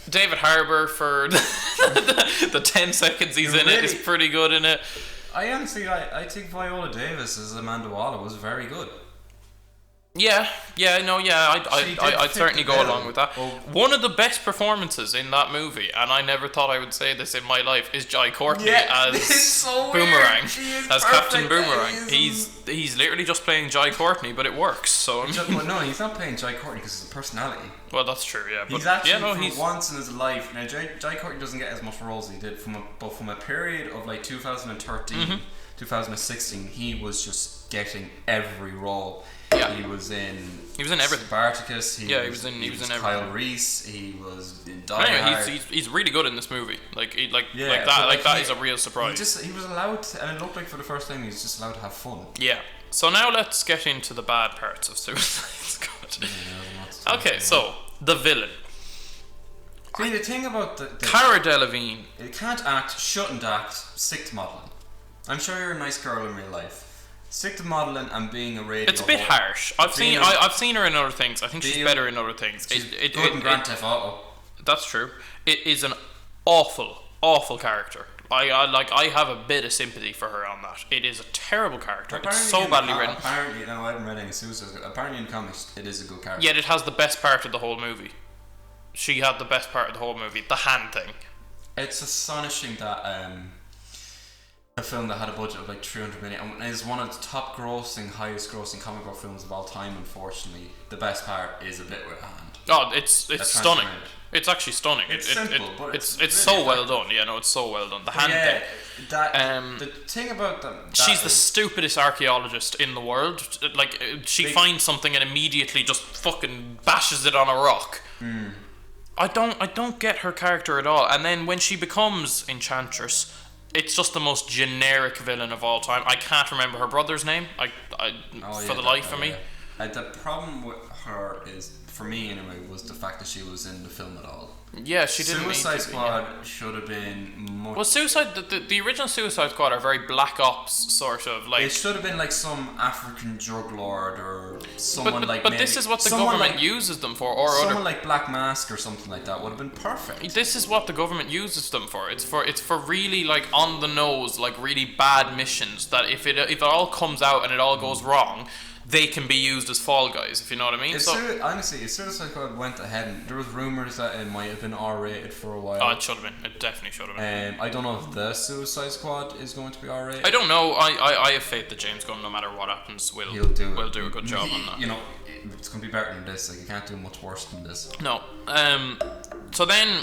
Speaker 1: David Harbour for the 10 seconds he's in it is pretty good in it.
Speaker 2: I honestly, I think Viola Davis as Amanda Waller was very good. I'd certainly go along with that. One of the best performances in that movie, and I never thought I would say this in my life, is Jai Courtney as so
Speaker 1: Boomerang,
Speaker 2: as
Speaker 1: Captain Boomerang. He's literally just playing Jai Courtney, but it works. So
Speaker 2: no, he's not playing Jai Courtney because it's a personality.
Speaker 1: Well, that's true. Yeah, but
Speaker 2: he's actually once in his life. Now, Jai Courtney doesn't get as much roles as he did from a period of like 2013, 2016. He was just getting every role. Yeah. He was in
Speaker 1: everything.
Speaker 2: Spartacus. He was in
Speaker 1: everything.
Speaker 2: Kyle Reese. He was in Die Hard.
Speaker 1: He's really good in this movie. That is a real surprise.
Speaker 2: He was allowed to, and it looked like for the first time he was just allowed to have fun.
Speaker 1: Yeah. So now let's get into the bad parts of Suicide Squad. Okay, so the villain.
Speaker 2: See, the thing about the
Speaker 1: Cara Delevingne.
Speaker 2: It can't act, shouldn't act, stick to modelling. I'm sure you're a nice girl in real life. Stick to modelling and being a radio.
Speaker 1: It's a bit harsh. I've seen her in other things. I think she's better in other things.
Speaker 2: She's good in Grand Theft Auto.
Speaker 1: That's true. It is an awful character. I have a bit of sympathy for her on that. It is a terrible character.
Speaker 2: Apparently
Speaker 1: it's so badly written.
Speaker 2: Apparently, no, I haven't read any Suicide. Apparently in comics, it is a good character.
Speaker 1: Yet it has the best part of the whole movie. She had the best part of the whole movie. The hand thing.
Speaker 2: It's astonishing that a film that had a budget of like 300 million and is one of the top grossing, highest grossing comic book films of all time. Unfortunately, the best part is a bit with a hand.
Speaker 1: Oh, it's stunning. It's actually stunning.
Speaker 2: It's simple, but it's
Speaker 1: really so well done. Yeah, no, it's so well done. The hand thing.
Speaker 2: The thing about them.
Speaker 1: She's the stupidest archaeologist in the world. Like she finds something and immediately just fucking bashes it on a rock. I don't get her character at all. And then when she becomes Enchantress, it's just the most generic villain of all time. I can't remember her brother's name. For the life of me.
Speaker 2: The problem with her is, for me anyway, was the fact that she was in the film at all.
Speaker 1: Yeah, she didn't.
Speaker 2: Suicide
Speaker 1: need to
Speaker 2: Squad
Speaker 1: be,
Speaker 2: should have been much.
Speaker 1: Well, the original Suicide Squad are very Black Ops sort of like.
Speaker 2: It should have been like some African drug lord or someone
Speaker 1: but
Speaker 2: like.
Speaker 1: But
Speaker 2: maybe,
Speaker 1: this is what the
Speaker 2: someone
Speaker 1: government
Speaker 2: like,
Speaker 1: uses them for, or
Speaker 2: someone
Speaker 1: other.
Speaker 2: like Black Mask or something like that would have been perfect.
Speaker 1: This is what the government uses them for. It's for really like on the nose, like really bad missions. That if it all comes out and it all goes wrong, they can be used as fall guys, if you know what I mean.
Speaker 2: Honestly, if Suicide Squad went ahead, and there was rumours that it might have been R-rated for a while.
Speaker 1: Oh, it should have been. It definitely should have been.
Speaker 2: I don't know if the Suicide Squad is going to be R-rated.
Speaker 1: I don't know. I have faith that James Gunn, no matter what happens, will do a good job on that.
Speaker 2: You know, it's going to be better than this. Like, you can't do much worse than this.
Speaker 1: No. So then.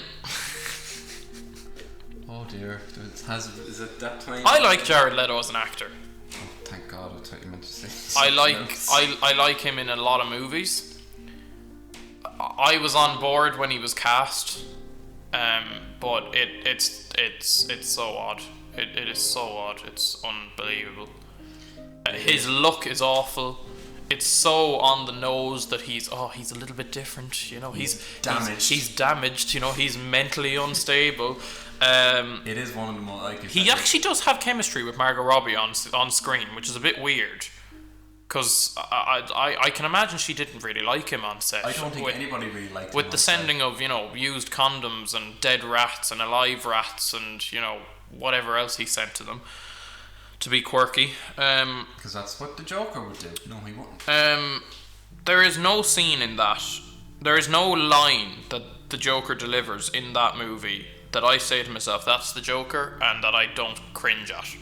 Speaker 2: Oh dear. Is it that time?
Speaker 1: I like Jared Leto as an actor.
Speaker 2: Thank God, I thought you meant to say.
Speaker 1: I like him in a lot of movies. I was on board when he was cast, but it's so odd. It is so odd. It's unbelievable. His look is awful. It's so on the nose that he's a little bit different. You know, he's damaged. He's damaged. You know, he's mentally unstable.
Speaker 2: It is one of the more like.
Speaker 1: He actually does have chemistry with Margot Robbie on screen, which is a bit weird. Because I can imagine she didn't really like him on set.
Speaker 2: I don't think anybody really liked him.
Speaker 1: With the sending of, you know, used condoms and dead rats and alive rats and, you know, whatever else he sent to them to be quirky.
Speaker 2: Because that's what the Joker would do. No, he wouldn't.
Speaker 1: There is no scene in that. There is no line that the Joker delivers in that movie that I say to myself, that's the Joker, and that I don't cringe at.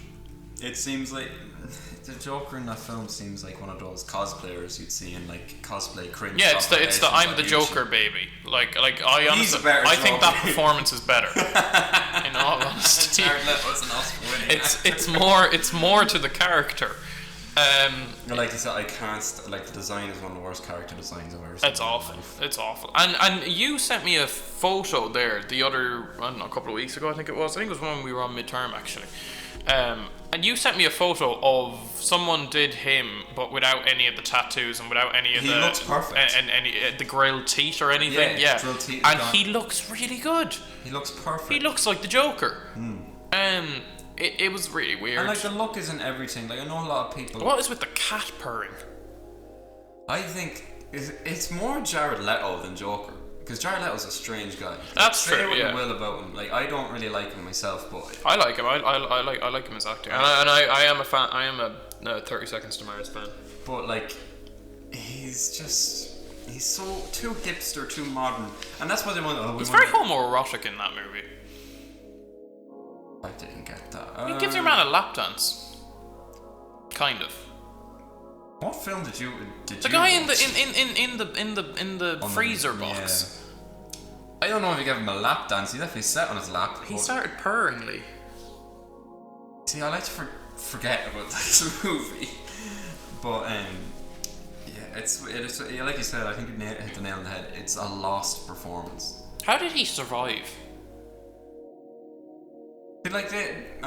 Speaker 2: It seems like the Joker in that film seems like one of those cosplayers you'd see in like cosplay cringe.
Speaker 1: Yeah, it's the I'm the Joker baby. Like I honestly, I think that performance is better. In all honesty, it's more to the character.
Speaker 2: Like I said, I can't. Like, the design is one of the worst character designs I've ever seen.
Speaker 1: It's awful. It's awful. And you sent me a photo there the other, I don't know, a couple of weeks ago. I think it was when we were on midterm actually. And you sent me a photo of someone did him, but without any of the tattoos and without any of
Speaker 2: he looks perfect.
Speaker 1: And any the grilled teeth or anything. Yeah.
Speaker 2: Grilled teeth.
Speaker 1: And he looks really good.
Speaker 2: He looks perfect.
Speaker 1: He looks like the Joker. It was really weird.
Speaker 2: And like, the look isn't everything. Like, I know a lot of people.
Speaker 1: What is with the cat purring?
Speaker 2: I think it's more Jared Leto than Joker, because Jared Leto's a strange guy.
Speaker 1: That's true.
Speaker 2: Say what
Speaker 1: you
Speaker 2: will about him. Like, I don't really like him myself, but
Speaker 1: I like him. I like him as actor, and I am a fan. I am a 30 Seconds to Mars fan.
Speaker 2: But like, he's so too hipster, too modern, and that's what they want.
Speaker 1: He's very homoerotic in that movie.
Speaker 2: I didn't get that.
Speaker 1: He gives your man a lap dance. Kind of.
Speaker 2: What film did you?
Speaker 1: The guy in the freezer box.
Speaker 2: Yeah. I don't know if he gave him a lap dance. He definitely sat on his lap.
Speaker 1: He started purring.
Speaker 2: See, I like to forget about this movie, but yeah, it's like you said. I think you hit the nail on the head. It's a lost performance.
Speaker 1: How did he survive?
Speaker 2: I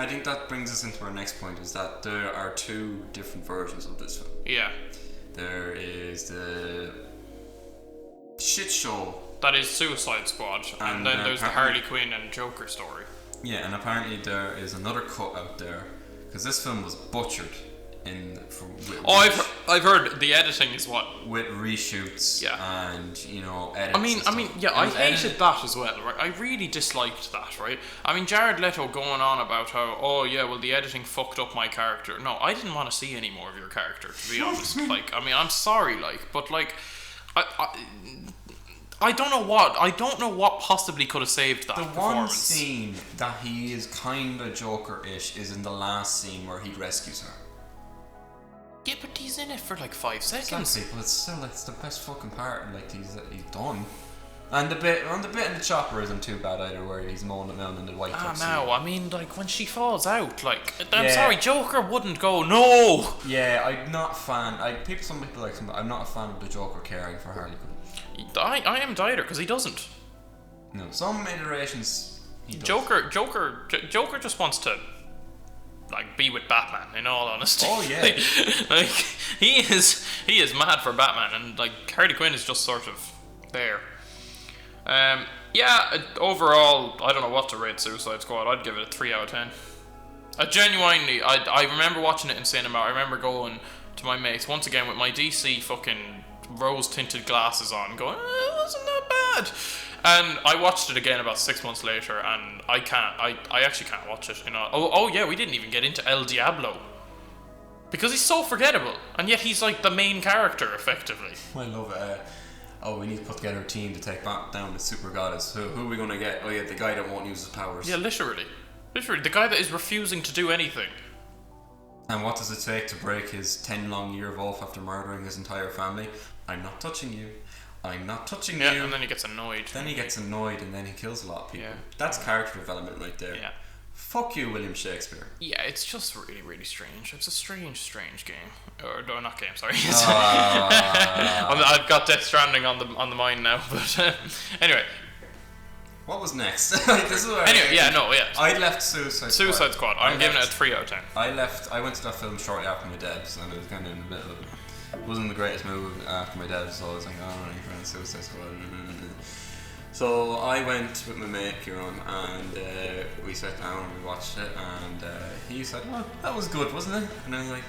Speaker 2: think that brings us into our next point, is that there are two different versions of this film.
Speaker 1: Yeah.
Speaker 2: There is the shit show.
Speaker 1: That is Suicide Squad. And then there's the Harley Quinn and Joker story.
Speaker 2: Yeah, and apparently there is another cut out there, because this film was butchered
Speaker 1: I've heard the editing is what
Speaker 2: with reshoots.
Speaker 1: Yeah.
Speaker 2: And edits.
Speaker 1: I mean, I hated that as well. Right, I really disliked that. Right, I mean, Jared Leto going on about how the editing fucked up my character. No, I didn't want to see any more of your character, to be honest. Like, I mean, I'm sorry, but I don't know what possibly could have saved that performance.
Speaker 2: One scene that he is kind of Joker-ish is in the last scene where he rescues her.
Speaker 1: Yeah, but he's in it for like 5 seconds.
Speaker 2: Exactly, but it's the best fucking part. Like, he's done. And the bit in the chopper isn't too bad either, where he's mowing it down in the white tuxedo.
Speaker 1: No, I mean, like, when she falls out, like, I'm sorry, Joker wouldn't go, no!
Speaker 2: Yeah, I'm not a fan. Some people like him, but I'm not a fan of the Joker caring for Harley Quinn.
Speaker 1: I am either, because he doesn't.
Speaker 2: No, some iterations he does.
Speaker 1: Joker just wants to like be with Batman. In all honesty,
Speaker 2: Oh, yeah.
Speaker 1: like he is mad for Batman, and like Harley Quinn is just sort of there. Overall, I don't know what to rate Suicide Squad. I'd give it a 3 out of 10. I remember watching it in cinema. I remember going to my mates once again with my DC fucking rose tinted glasses on, going, it wasn't that bad. And I watched it again about 6 months later, and I actually can't watch it. You know. Oh yeah, we didn't even get into El Diablo because he's so forgettable, and yet he's like the main character effectively.
Speaker 2: I love it. We need to put together a team to take back down the super goddess. Who are we gonna get? Oh yeah, the guy that won't use his powers.
Speaker 1: Yeah, literally, the guy that is refusing to do anything.
Speaker 2: And what does it take to break his 10 long year oath after murdering his entire family? I'm not touching you. I'm not touching you.
Speaker 1: Yeah, and then he gets annoyed.
Speaker 2: Then he gets annoyed, and then he kills a lot of people.
Speaker 1: Yeah.
Speaker 2: That's character development right there.
Speaker 1: Yeah.
Speaker 2: Fuck you, William Shakespeare.
Speaker 1: Yeah, it's just really, really strange. It's a strange game. Or no, not game. Sorry. I've got Death Stranding on the mind now. But anyway.
Speaker 2: What was next? This is where
Speaker 1: I
Speaker 2: left Suicide
Speaker 1: Squad. I'm giving it a 3 out of 10.
Speaker 2: I went to that film shortly after my devs, and it was kind of in a bit of it wasn't the greatest move after my devs, so I was like, oh, I'm ready for Suicide Squad. So I went with my mate Kieran, and we sat down and we watched it, and he said, "Oh, that was good, wasn't it?" And I was like,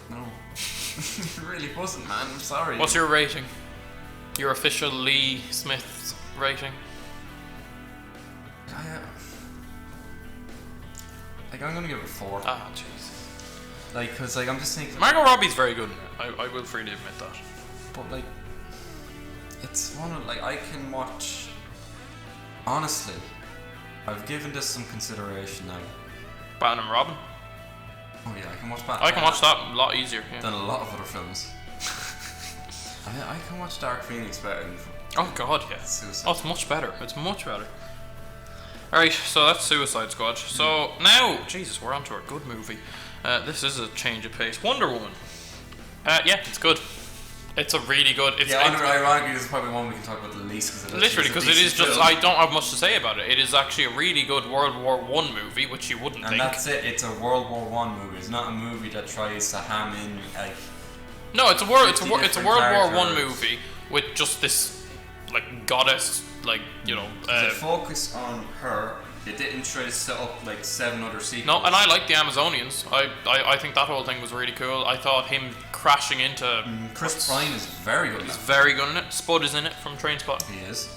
Speaker 2: "No, it really wasn't, man. I'm sorry."
Speaker 1: What's your rating? Your official Lee Smith's rating?
Speaker 2: Like, I'm gonna give it a 4.
Speaker 1: Ah, jeez.
Speaker 2: Like, cause like I'm just thinking.
Speaker 1: Margot Robbie's very good in it. I will freely admit that.
Speaker 2: But like, it's one of like I can watch. Honestly, I've given this some consideration now.
Speaker 1: Batman and Robin.
Speaker 2: Oh yeah, I can watch Batman.
Speaker 1: I can watch that a lot easier
Speaker 2: than a lot of other films. I can watch Dark Phoenix better than.
Speaker 1: Oh god, yeah.
Speaker 2: Suicide.
Speaker 1: Oh, it's much better. It's much better. Alright, so that's Suicide Squad. So now, Jesus, we're on to our good movie. This is a change of pace. Wonder Woman. Yeah, it's good. It's a really good.
Speaker 2: Ironically, this is probably one we can talk about the least.
Speaker 1: Literally, because it is just. I don't have much to say about it. It is actually a really good World War I movie, which you wouldn't think.
Speaker 2: And that's it. It's a World War I movie. It's not a movie that tries to ham in like.
Speaker 1: No, it's a World War I movie with just this like goddess, like
Speaker 2: it focused on her. It didn't try to set up like 7 other sequels.
Speaker 1: No, and I like the Amazonians. I think that whole thing was really cool. I thought him crashing into
Speaker 2: Chris Pine is very good.
Speaker 1: He's very good in it. Spud is in it from Trainspotting.
Speaker 2: He is.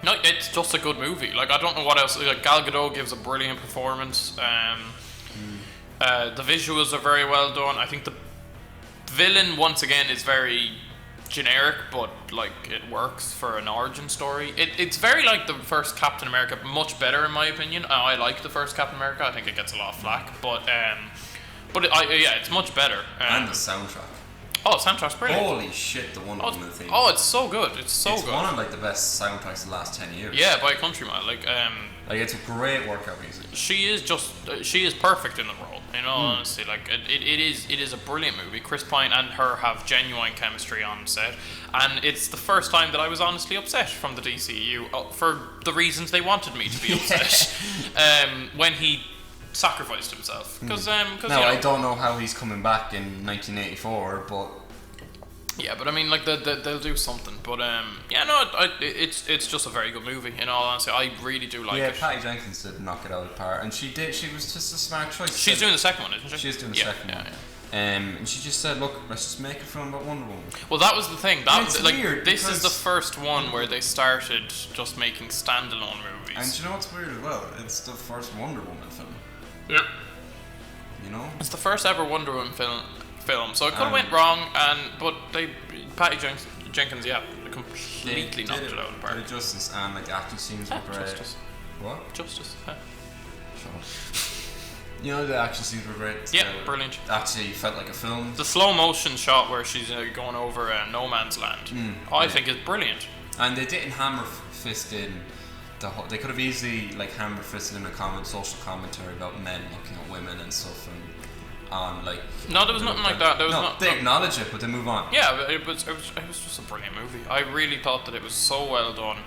Speaker 1: No, it's just a good movie. Like I don't know what else. Like Gal Gadot gives a brilliant performance. The visuals are very well done. I think the villain once again is very generic, but like it works for an origin story. It's very like the first Captain America, much better in my opinion. I like the first Captain America. I think it gets a lot of flack, but it's much better.
Speaker 2: And the soundtrack.
Speaker 1: Oh, the soundtrack's brilliant.
Speaker 2: Holy shit, the Wonder Woman theme.
Speaker 1: Oh, it's so good. It's good.
Speaker 2: It's one of like the best soundtracks of the last 10 years.
Speaker 1: Yeah, by a country mile. Like
Speaker 2: it's a great workout music.
Speaker 1: She is perfect in the role. In all honesty, like it is a brilliant movie. Chris Pine and her have genuine chemistry on set, and it's the first time that I was honestly upset from the DCEU for the reasons they wanted me to be upset. When he sacrificed himself, because
Speaker 2: I don't know how he's coming back in 1984, but.
Speaker 1: Yeah, but I mean, like they'll do something. But it's just a very good movie. In all honesty, I really do like it.
Speaker 2: Yeah, Patty Jenkins did knock it out of the park, and she did. She was just a smart choice.
Speaker 1: She's doing the second one, isn't she?
Speaker 2: She's doing the second one. And she just said, "Look, let's just make a film about Wonder Woman."
Speaker 1: Well, that was the thing. That like
Speaker 2: weird
Speaker 1: this is the first one where they started just making standalone movies.
Speaker 2: And do you know what's weird as well? It's the first Wonder Woman film.
Speaker 1: Yeah.
Speaker 2: You know.
Speaker 1: It's the first ever Wonder Woman film. So it could have went wrong, but Patty Jenkins, completely knocked it out of the park.
Speaker 2: The justice and like the action scenes were great.
Speaker 1: Justice.
Speaker 2: What?
Speaker 1: Justice.
Speaker 2: Shut up. You know the action scenes were great.
Speaker 1: Yeah, brilliant.
Speaker 2: Actually felt like a film.
Speaker 1: The slow motion shot where she's going over no man's land, I think is brilliant.
Speaker 2: And they didn't hammer fist in the whole. They could have easily like hammer fisted in a social commentary about men looking at women and stuff and. Like
Speaker 1: no, there was nothing like that.
Speaker 2: They acknowledge it, but they move on.
Speaker 1: Yeah, but it was just a brilliant movie. I really thought that it was so well done.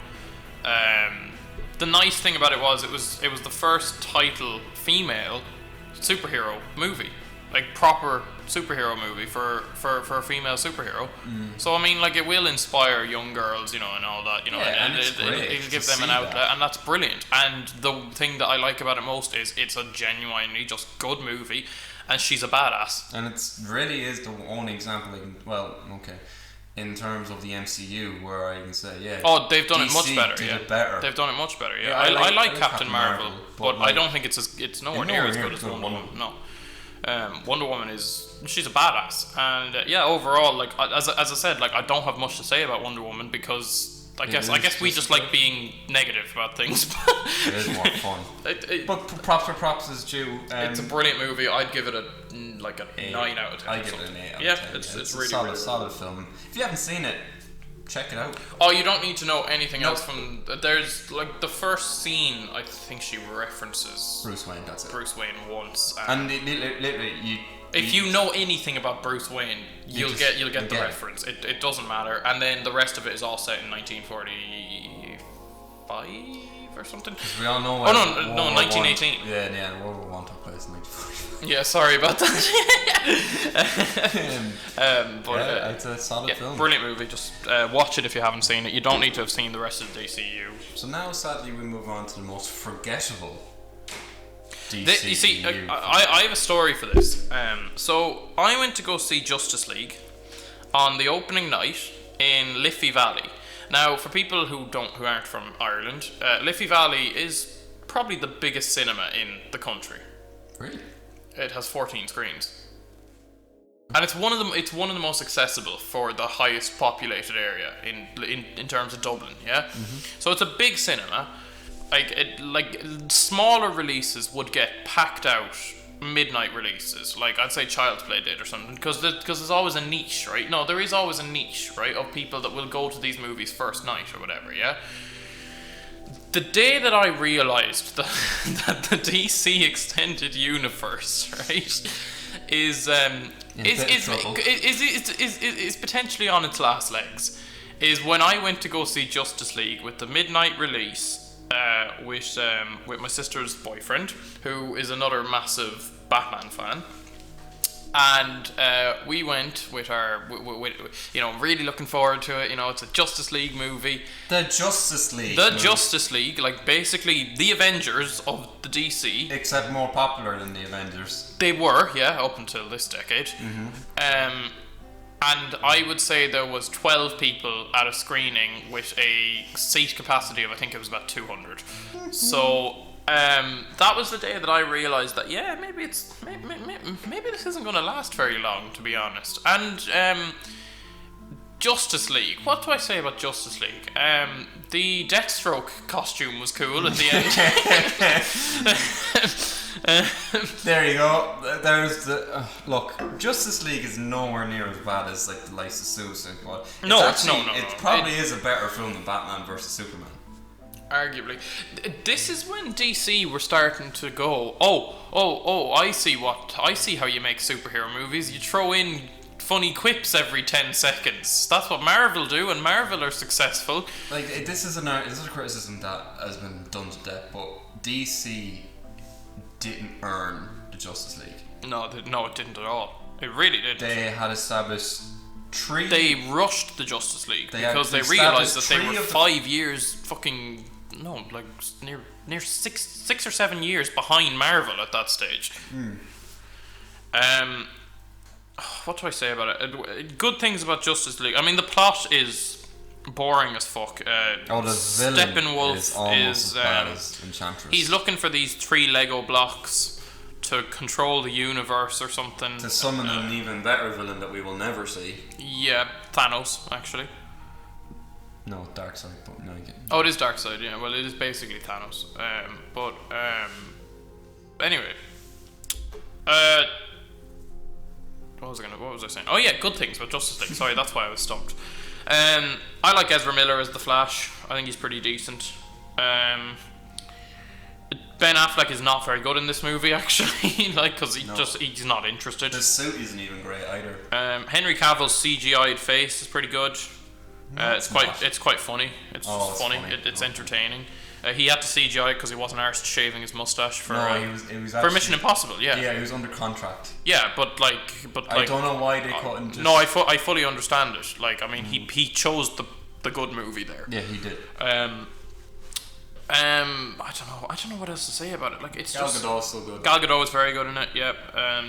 Speaker 1: the nice thing about it was the first title female superhero movie, like proper superhero movie for a female superhero. So I mean, like, it will inspire young girls, you know, and all that, you know,
Speaker 2: Yeah, and
Speaker 1: it'll give them an outlet, and that's brilliant. And the thing that I like about it most is it's a genuinely just good movie, and she's a badass.
Speaker 2: And it's really is the only example I can. Well, okay. In terms of the MCU, where I can say, yeah.
Speaker 1: Oh, they've done it
Speaker 2: DC
Speaker 1: much better.
Speaker 2: did
Speaker 1: Yeah,
Speaker 2: it better.
Speaker 1: they've done it much better. Yeah,
Speaker 2: Yeah,
Speaker 1: I like Captain Marvel, but
Speaker 2: like,
Speaker 1: I don't think it's nowhere near as good as Wonder Woman. No, Wonder Woman she's a badass, and yeah, overall, like as I said, like I don't have much to say about Wonder Woman because I guess we just like being negative about things.
Speaker 2: It is more fun. But props for props is due.
Speaker 1: It's a brilliant movie. I'd give it a 9 out of 10.
Speaker 2: I'd give it an 8 out of 10.
Speaker 1: Yeah, it's really
Speaker 2: solid,
Speaker 1: really
Speaker 2: solid film. If you haven't seen it, check it out.
Speaker 1: Oh, you don't need to know anything else from. There's like the first scene. I think she references
Speaker 2: Bruce Wayne. That's it.
Speaker 1: Bruce Wayne once.
Speaker 2: And literally,
Speaker 1: if you know anything about Bruce Wayne, you'll get the reference. It doesn't matter. And then the rest of it is all set in 1945 or something.
Speaker 2: We all know.
Speaker 1: 1918.
Speaker 2: Yeah, World War One took place in 1945.
Speaker 1: Yeah, sorry about that.
Speaker 2: But it's a solid film.
Speaker 1: Brilliant movie. Just watch it if you haven't seen it. You don't need to have seen the rest of the DCEU.
Speaker 2: So now, sadly, we move on to the most forgettable DCEU.
Speaker 1: You see, I have a story for this. So I went to go see Justice League on the opening night in Liffey Valley. Now, for people who aren't from Ireland, Liffey Valley is probably the biggest cinema in the country.
Speaker 2: Really?
Speaker 1: It has 14 screens, and it's one of the most accessible for the highest populated area in terms of Dublin. Yeah, so it's a big cinema. Like smaller releases would get packed out, midnight releases, like I'd say Child's Play did or something, because there's always a niche, right? No, there is always a niche, right, of people that will go to these movies first night or whatever. Yeah. The day that I realised that the DC Extended Universe, right, is potentially on its last legs, is when I went to go see Justice League with the midnight release, with my sister's boyfriend, who is another massive Batman fan. And we went with our, really looking forward to it. You know, it's a Justice League movie.
Speaker 2: The Justice League, like basically the Avengers of the DC. Except more popular than the Avengers.
Speaker 1: They were, yeah, up until this decade. And I would say there was 12 people at a screening with a seat capacity of, I think it was about 200. So that was the day that I realised that maybe this isn't going to last very long, to be honest. And Justice League. What do I say about Justice League? The Deathstroke costume was cool at the end.
Speaker 2: There you go. There's the look. Justice League is nowhere near as bad as like the likes of Suicide Squad. It probably is a better film than Batman vs Superman.
Speaker 1: Arguably. This is when DC were starting to go, I see how you make superhero movies. You throw in funny quips every 10 seconds. That's what Marvel do, and Marvel are successful.
Speaker 2: Like, this is a criticism that has been done to death, but DC didn't earn the Justice League.
Speaker 1: No, it didn't at all. It really didn't.
Speaker 2: They had established
Speaker 1: They rushed the Justice League because they realised that they were 5 years near 6 or 7 years behind Marvel at that stage. What do I say about it? Good things about Justice League. I mean, the plot is boring as fuck.
Speaker 2: The villain
Speaker 1: Steppenwolf
Speaker 2: is almost as bad as Enchantress.
Speaker 1: He's looking for these 3 Lego blocks to control the universe or something.
Speaker 2: To summon an even better villain that we will never see.
Speaker 1: Yeah, Thanos, actually.
Speaker 2: No, Darkseid, but no,
Speaker 1: it is Darkseid, yeah. Well, it is basically Thanos. Anyway. What was I saying? Oh yeah, good things about Justice League. Sorry, that's why I was stumped. I like Ezra Miller as the Flash. I think he's pretty decent. Ben Affleck is not very good in this movie, actually, because he's not interested.
Speaker 2: The suit isn't even great either.
Speaker 1: Henry Cavill's CGI'd face is pretty good. It's quite funny. It's funny. It's entertaining. He had to CGI because he wasn't arsed shaving his mustache for
Speaker 2: it was
Speaker 1: for
Speaker 2: actually,
Speaker 1: Mission Impossible. Yeah.
Speaker 2: Yeah, he was under contract.
Speaker 1: Yeah, but like
Speaker 2: I don't know why they couldn't just...
Speaker 1: No, I fully understand it. Like, I mean, he chose the good movie there.
Speaker 2: Yeah, he did.
Speaker 1: I don't know what else to say about it. Like, it's
Speaker 2: Gal
Speaker 1: just
Speaker 2: Gadot's so good.
Speaker 1: Gal Gadot is very good in it. Yep.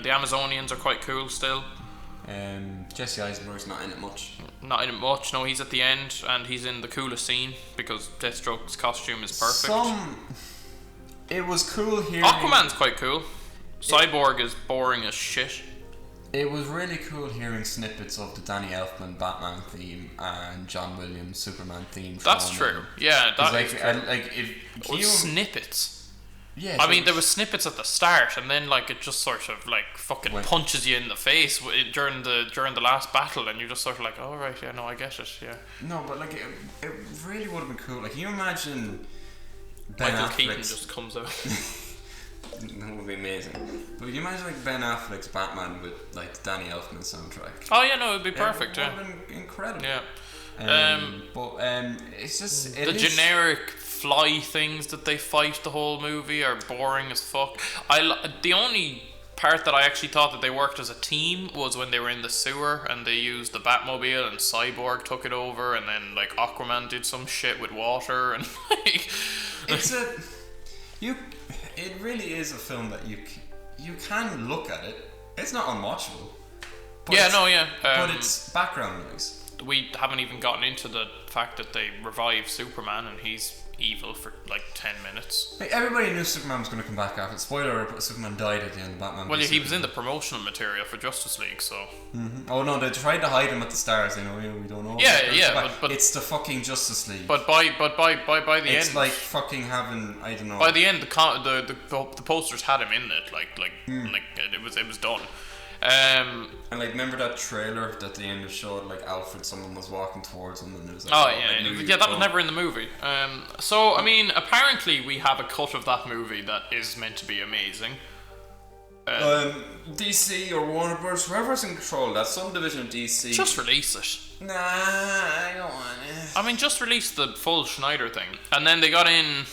Speaker 1: The Amazonians are quite cool still.
Speaker 2: Jesse Eisenberg's not in it much.
Speaker 1: Not in it much. No, he's at the end and he's in the coolest scene because Deathstroke's costume is perfect.
Speaker 2: It was cool hearing...
Speaker 1: Aquaman's quite cool. Cyborg is boring as shit.
Speaker 2: It was really cool hearing snippets of the Danny Elfman Batman theme and John Williams Superman theme.
Speaker 1: That's true. Yeah, that is true. Snippets.
Speaker 2: Yeah.
Speaker 1: I mean, there was snippets at the start, and then like it just sort of like fucking punches you in the face during the last battle, and you're just sort of like, oh right, yeah, no, I get it, yeah.
Speaker 2: No, but like it really would have been cool. Like, can you imagine
Speaker 1: Michael Keaton just comes out?
Speaker 2: That would be amazing. But can you imagine like Ben Affleck's Batman with like the Danny Elfman soundtrack?
Speaker 1: Oh yeah, no, it'd be perfect.
Speaker 2: It would have been incredible.
Speaker 1: Yeah.
Speaker 2: It's just
Speaker 1: the generic fly things that they fight the whole movie are boring as fuck. The only part that I actually thought that they worked as a team was when they were in the sewer and they used the Batmobile and Cyborg took it over, and then like Aquaman did some shit with water and like.
Speaker 2: It really is a film that you can look at it. It's not unwatchable. But
Speaker 1: but
Speaker 2: it's background noise.
Speaker 1: We haven't even gotten into the fact that they revive Superman and he's evil for like 10 minutes.
Speaker 2: Like, everybody knew Superman was going to come back after. Spoiler alert, but Superman died at the end of Batman.
Speaker 1: Well, yeah, he was in the promotional material for Justice League, so...
Speaker 2: Mm-hmm. Oh no, they tried to hide him at the stars, you know, we don't know.
Speaker 1: But
Speaker 2: it's the fucking Justice League.
Speaker 1: But by the end...
Speaker 2: It's like fucking having, I don't know...
Speaker 1: By the end, the posters had him in it, like it was done.
Speaker 2: And like, remember that trailer that the end of showed, like Alfred, someone was walking towards him and it was like,
Speaker 1: that was never in the movie. So I mean, apparently we have a cut of that movie that is meant to be amazing.
Speaker 2: DC or Warner Bros, whoever's in control, that's some division of DC.
Speaker 1: Just release it.
Speaker 2: Nah, I don't want it.
Speaker 1: I mean, just release the full Schneider thing, and then they got in.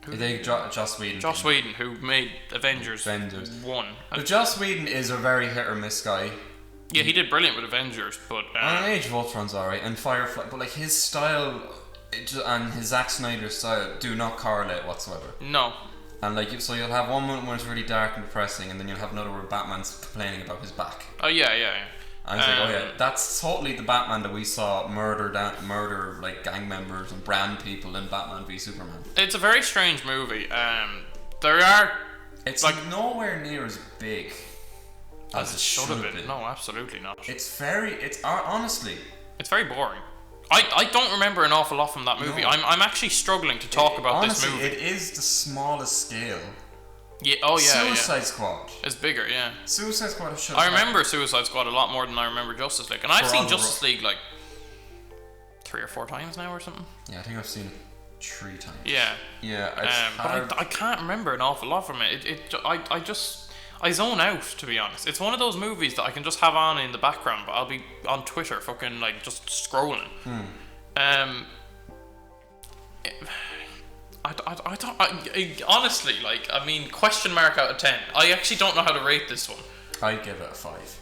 Speaker 2: Joss Whedon.
Speaker 1: Joss Whedon, who made Avengers 1.
Speaker 2: But Joss Whedon is a very hit or miss guy.
Speaker 1: Yeah, he did brilliant with Avengers, but...
Speaker 2: Age of Ultron's alright, and Firefly, but like his style and his Zack Snyder style do not correlate whatsoever.
Speaker 1: No.
Speaker 2: And like, so you'll have one moment where it's really dark and depressing, and then you'll have another where Batman's complaining about his back.
Speaker 1: Oh yeah.
Speaker 2: And it's like, oh yeah, that's totally the Batman that we saw murder like gang members and brand people in Batman v Superman.
Speaker 1: It's a very strange movie.
Speaker 2: It's like nowhere near as big as it should have been.
Speaker 1: No, absolutely not.
Speaker 2: Honestly,
Speaker 1: it's very boring. I don't remember an awful lot from that movie. No. I'm actually struggling to talk about this movie.
Speaker 2: It is the smallest scale.
Speaker 1: Yeah.
Speaker 2: Suicide Squad.
Speaker 1: It's bigger, yeah.
Speaker 2: Suicide Squad should.
Speaker 1: I remember Suicide Squad a lot more than I remember Justice League, and I've seen Justice League like 3 or 4 times now or something.
Speaker 2: Yeah, I think I've seen it 3 times.
Speaker 1: Yeah.
Speaker 2: Yeah.
Speaker 1: But I can't remember an awful lot from it. I zone out, to be honest. It's one of those movies that I can just have on in the background, but I'll be on Twitter fucking like just scrolling. Honestly, like, I mean, question mark out of 10. I actually don't know how to rate this one.
Speaker 2: I'd give it a 5.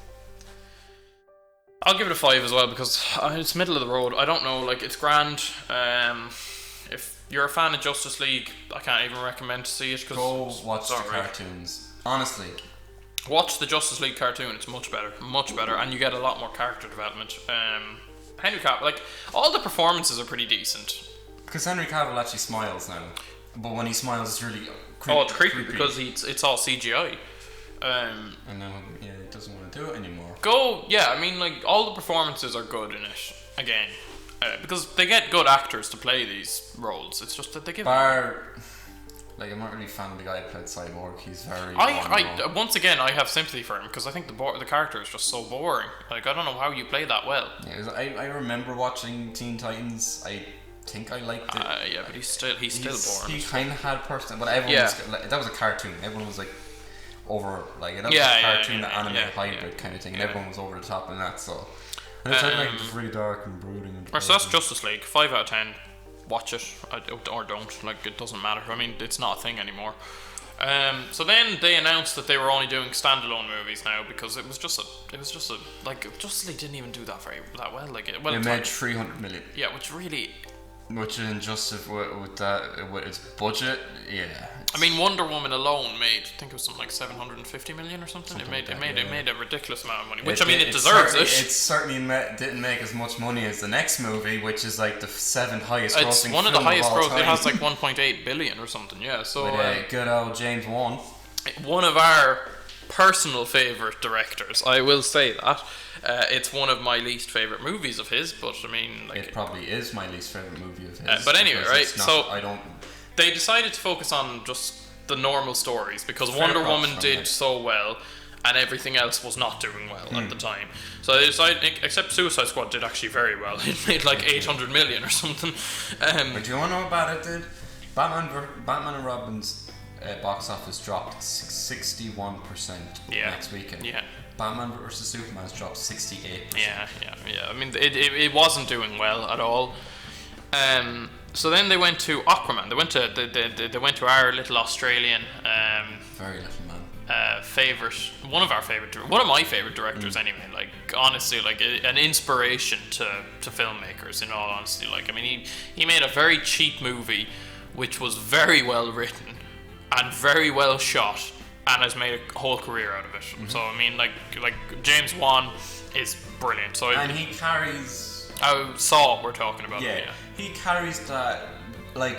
Speaker 1: I'll give it a 5 as well because it's middle of the road. I don't know, like, it's grand. If you're a fan of Justice League, I can't even recommend to see it.
Speaker 2: Go watch the cartoons. Honestly.
Speaker 1: Watch the Justice League cartoon, it's much better, and you get a lot more character development. Henry Cavill, like, all the performances are pretty decent. Because
Speaker 2: Henry Cavill actually smiles now, but when he smiles, it's really
Speaker 1: creepy. Oh, it's creepy because it's all CGI.
Speaker 2: And now he doesn't want to do it anymore.
Speaker 1: I mean, like, all the performances are good in it. Again, because they get good actors to play these roles. It's just that they give.
Speaker 2: Like, I'm not really a fan of the guy who played Cyborg. He's very.
Speaker 1: Once again, I have sympathy for him because I think the character is just so boring. Like, I don't know how you play that well.
Speaker 2: Yeah, I remember watching Teen Titans. I think I liked it.
Speaker 1: Yeah, but he's still boring.
Speaker 2: He kind of had personality, but everyone was, like, that was a cartoon. Everyone was like over, like, that was a cartoon anime hybrid kind of thing, and everyone was over the top in that. So and it's like just really dark and brooding.
Speaker 1: So that's Justice League, 5 out of 10. watch it or don't. Like, it doesn't matter. I mean, it's not a thing anymore. So then they announced that they were only doing standalone movies now because it was just a like Justice League didn't even do that well. Like it
Speaker 2: made 300 million.
Speaker 1: Yeah, which
Speaker 2: in Justice with its budget, yeah.
Speaker 1: I mean, Wonder Woman alone made, I think it was something like 750 million or something. It made a ridiculous amount of money, which it deserves it.
Speaker 2: It certainly didn't make as much money as the next movie, which is like the 7th highest grossing.
Speaker 1: It's one of the highest grossing. It has like 1.8 billion or something. Yeah, so
Speaker 2: with good old James Wan,
Speaker 1: one of our personal favorite directors. I will say that. It's one of my least favorite movies of his, but I mean, like,
Speaker 2: it probably is my least favorite movie of his.
Speaker 1: But anyway, right? So
Speaker 2: I don't.
Speaker 1: They decided to focus on just the normal stories because Wonder Woman did so well, and everything else was not doing well at the time. So they decided, except Suicide Squad did actually very well. It made like 800 million or something.
Speaker 2: But do you want to know about it? Did Batman and Robin's box office dropped 61% next weekend.
Speaker 1: Yeah.
Speaker 2: Batman vs Superman has dropped 68%.
Speaker 1: Yeah. I mean, it wasn't doing well at all. So then they went to Aquaman. They went to our little Australian
Speaker 2: very little man.
Speaker 1: One of my favorite directors anyway. Like, honestly, like an inspiration to filmmakers. In all honesty, like, I mean, he made a very cheap movie, which was very well written and very well shot, and has made a whole career out of it. So I mean, like James Wan is brilliant. So
Speaker 2: and he carries.
Speaker 1: Saw we're talking about.
Speaker 2: Yeah, he carries that. Like,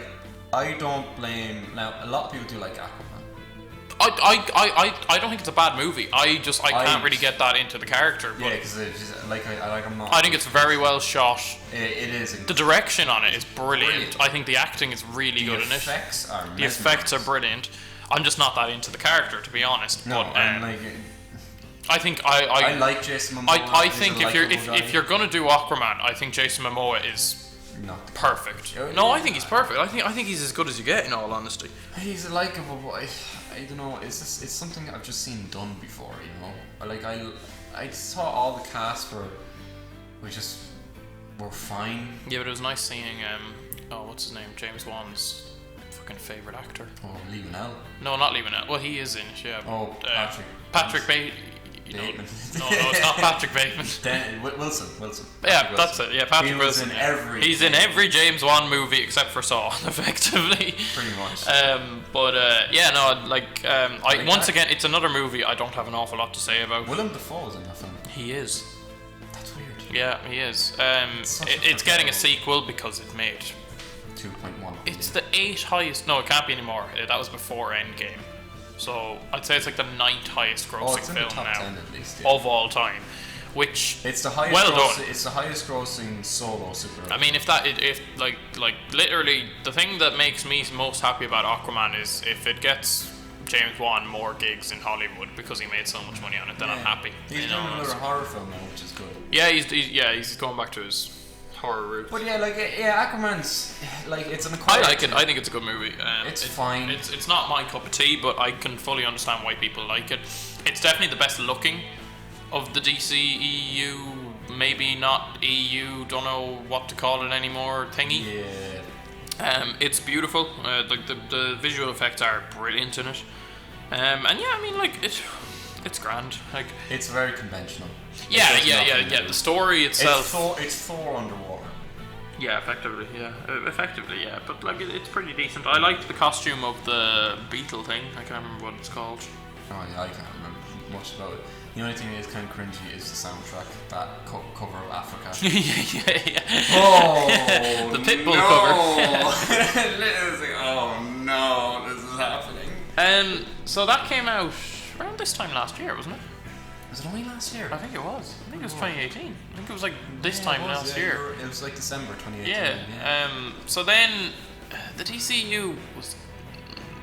Speaker 2: I don't blame. Now, a lot of people do like Aquaman.
Speaker 1: I don't think it's a bad movie. I can't really get that into the character. But
Speaker 2: yeah, because I'm not.
Speaker 1: I think it's very well shot.
Speaker 2: It is.
Speaker 1: The direction on it is brilliant. I think the acting is really good in it. The effects are brilliant. I'm just not that into the character, to be honest.
Speaker 2: No,
Speaker 1: but,
Speaker 2: I'm like.
Speaker 1: I think
Speaker 2: I like Jason Momoa.
Speaker 1: I think if you're gonna do Aquaman, I think Jason Momoa is perfect. No, I think he's perfect. I think he's as good as you get, in all honesty.
Speaker 2: He's a likable boy. I don't know. It's something I've just seen done before. You know, like I saw all the cast were fine.
Speaker 1: Yeah, but it was nice seeing what's his name? James Wan's fucking favorite actor.
Speaker 2: Oh, Lee Manel.
Speaker 1: No, not Lee Manel. Well, he is in it. Yeah.
Speaker 2: Oh,
Speaker 1: Patrick Bateman.
Speaker 2: Bateman.
Speaker 1: No, it's not Patrick Bateman.
Speaker 2: Wilson.
Speaker 1: Yeah, that's it. Yeah, Patrick Wilson. He's in every James Wan movie except for Saw, effectively.
Speaker 2: Pretty much.
Speaker 1: Once again, it's another movie I don't have an awful lot to say about.
Speaker 2: Willem Dafoe is in that film.
Speaker 1: He is.
Speaker 2: That's weird.
Speaker 1: Yeah, he is. It's getting a sequel because it made
Speaker 2: 2.1.
Speaker 1: It's the 8th highest. No, it can't be anymore. That was before Endgame. So I'd say it's like the 9th highest grossing film now
Speaker 2: 10 at least,
Speaker 1: of all time, which
Speaker 2: it's the highest.
Speaker 1: Well done.
Speaker 2: It's the highest grossing solo superhero.
Speaker 1: I mean, if literally the thing that makes me most happy about Aquaman is if it gets James Wan more gigs in Hollywood because he made so much money on it, then I'm happy.
Speaker 2: He's doing another horror film now, which is good.
Speaker 1: Yeah, he's going back to his horror route.
Speaker 2: But Aquaman's like, it's an acquired.
Speaker 1: I like it. I think it's a good movie.
Speaker 2: It's fine.
Speaker 1: It's not my cup of tea, but I can fully understand why people like it. It's definitely the best looking of the DCEU. Maybe not EU. Don't know what to call it anymore. Thingy.
Speaker 2: Yeah.
Speaker 1: It's beautiful. The visual effects are brilliant in it. And yeah, I mean, like it's grand. Like,
Speaker 2: it's very conventional.
Speaker 1: Yeah. The story itself.
Speaker 2: It's Thor underwater.
Speaker 1: Yeah, effectively, yeah. But like, it's pretty decent. I liked the costume of the beetle thing. I can't remember what it's called.
Speaker 2: Oh yeah, I can't remember much about it. The only thing that is kind of cringy is the soundtrack, that cover of Africa.
Speaker 1: yeah.
Speaker 2: Oh,
Speaker 1: the Pitbull
Speaker 2: no.
Speaker 1: cover.
Speaker 2: Oh no, this is happening.
Speaker 1: So that came out around this time last year, wasn't it?
Speaker 2: Was it only last year?
Speaker 1: I think it was. I think it was 2018. I think it was like this time last year.
Speaker 2: It was like December 2018.
Speaker 1: Yeah. So then the DCU was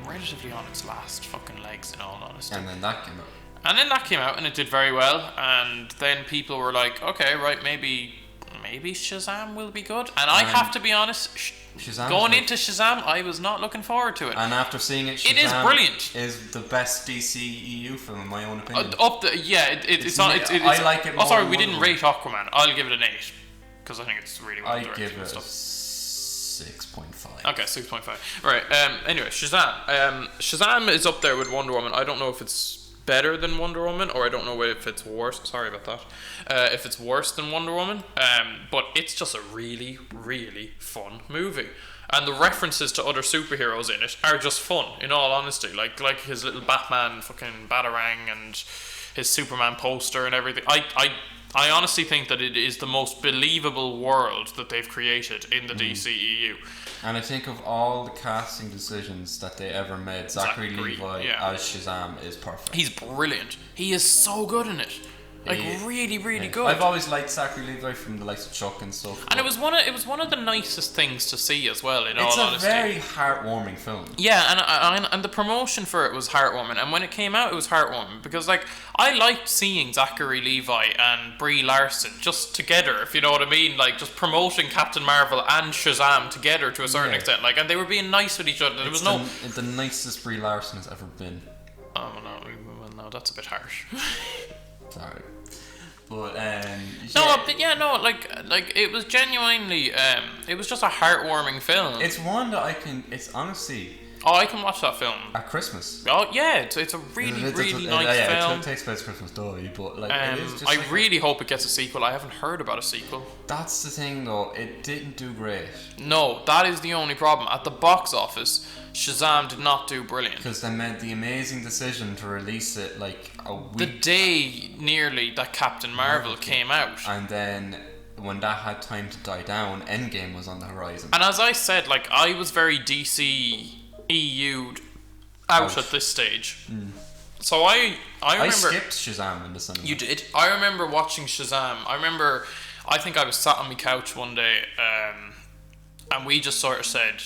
Speaker 1: relatively on its last fucking legs, in all honesty.
Speaker 2: And then that came out.
Speaker 1: And it did very well. And then people were like, okay, right, maybe Shazam will be good. And I have to be honest, going into Shazam, I was not looking forward to it.
Speaker 2: And after seeing it, Shazam
Speaker 1: it is brilliant.
Speaker 2: Is the best DCEU film in my own opinion.
Speaker 1: I
Speaker 2: like it more.
Speaker 1: Oh, sorry, we didn't rate Aquaman. I'll give it an 8 because I think it's really well directed.
Speaker 2: I'd give it a 6.5.
Speaker 1: Okay, 6.5. Right. Anyway, Shazam. Shazam is up there with Wonder Woman. I don't know if it's better than Wonder Woman, or I don't know if it's worse. Sorry about that. If it's worse than Wonder Woman. But it's just a really, really fun movie. And the references to other superheroes in it are just fun, in all honesty. Like his little Batman fucking Batarang and his Superman poster and everything. I honestly think that it is the most believable world that they've created in the DCEU.
Speaker 2: And I think of all the casting decisions that they ever made, Zachary Levi as Shazam is perfect.
Speaker 1: He's brilliant. He is so good in it. Like really, really good.
Speaker 2: I've always liked Zachary Levi from the likes of Chuck and stuff.
Speaker 1: And it was one of the nicest things to see as well. In all honesty,
Speaker 2: it's a very heartwarming film.
Speaker 1: Yeah, and the promotion for it was heartwarming, and when it came out, it was heartwarming because like I liked seeing Zachary Levi and Brie Larson just together, if you know what I mean, like just promoting Captain Marvel and Shazam together to a certain extent, like, and they were being nice with each other. There was
Speaker 2: the nicest Brie Larson has ever been.
Speaker 1: Oh no, that's a bit harsh.
Speaker 2: Sorry. But
Speaker 1: like it was genuinely it was just a heartwarming film.
Speaker 2: It's one that it's honestly
Speaker 1: I can watch that film
Speaker 2: at Christmas.
Speaker 1: Oh yeah, it's a really nice film.
Speaker 2: It takes place Christmas Day, but like it is just
Speaker 1: I really hope it gets a sequel. I haven't heard about a sequel.
Speaker 2: That's the thing though, it didn't do great.
Speaker 1: No, that is the only problem. At the box office, Shazam did not do brilliant.
Speaker 2: Because they made the amazing decision to release it like a week.
Speaker 1: The day nearly that Captain Marvel came out.
Speaker 2: And then when that had time to die down, Endgame was on the horizon.
Speaker 1: And as I said, like I was very DCEU'd out at this stage. So I remember... I
Speaker 2: skipped Shazam in the cinema.
Speaker 1: You did? I remember watching Shazam. I think I was sat on my couch one day and we just sort of said...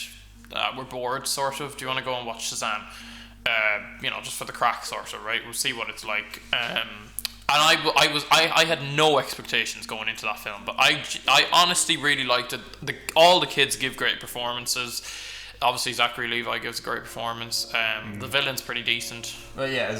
Speaker 1: we're bored, sort of. Do you want to go and watch Shazam? Just for the crack, sort of, right? We'll see what it's like. And I had no expectations going into that film, but I honestly really liked it. All the kids give great performances. Obviously, Zachary Levi gives a great performance. The villain's pretty decent.
Speaker 2: Well, yeah,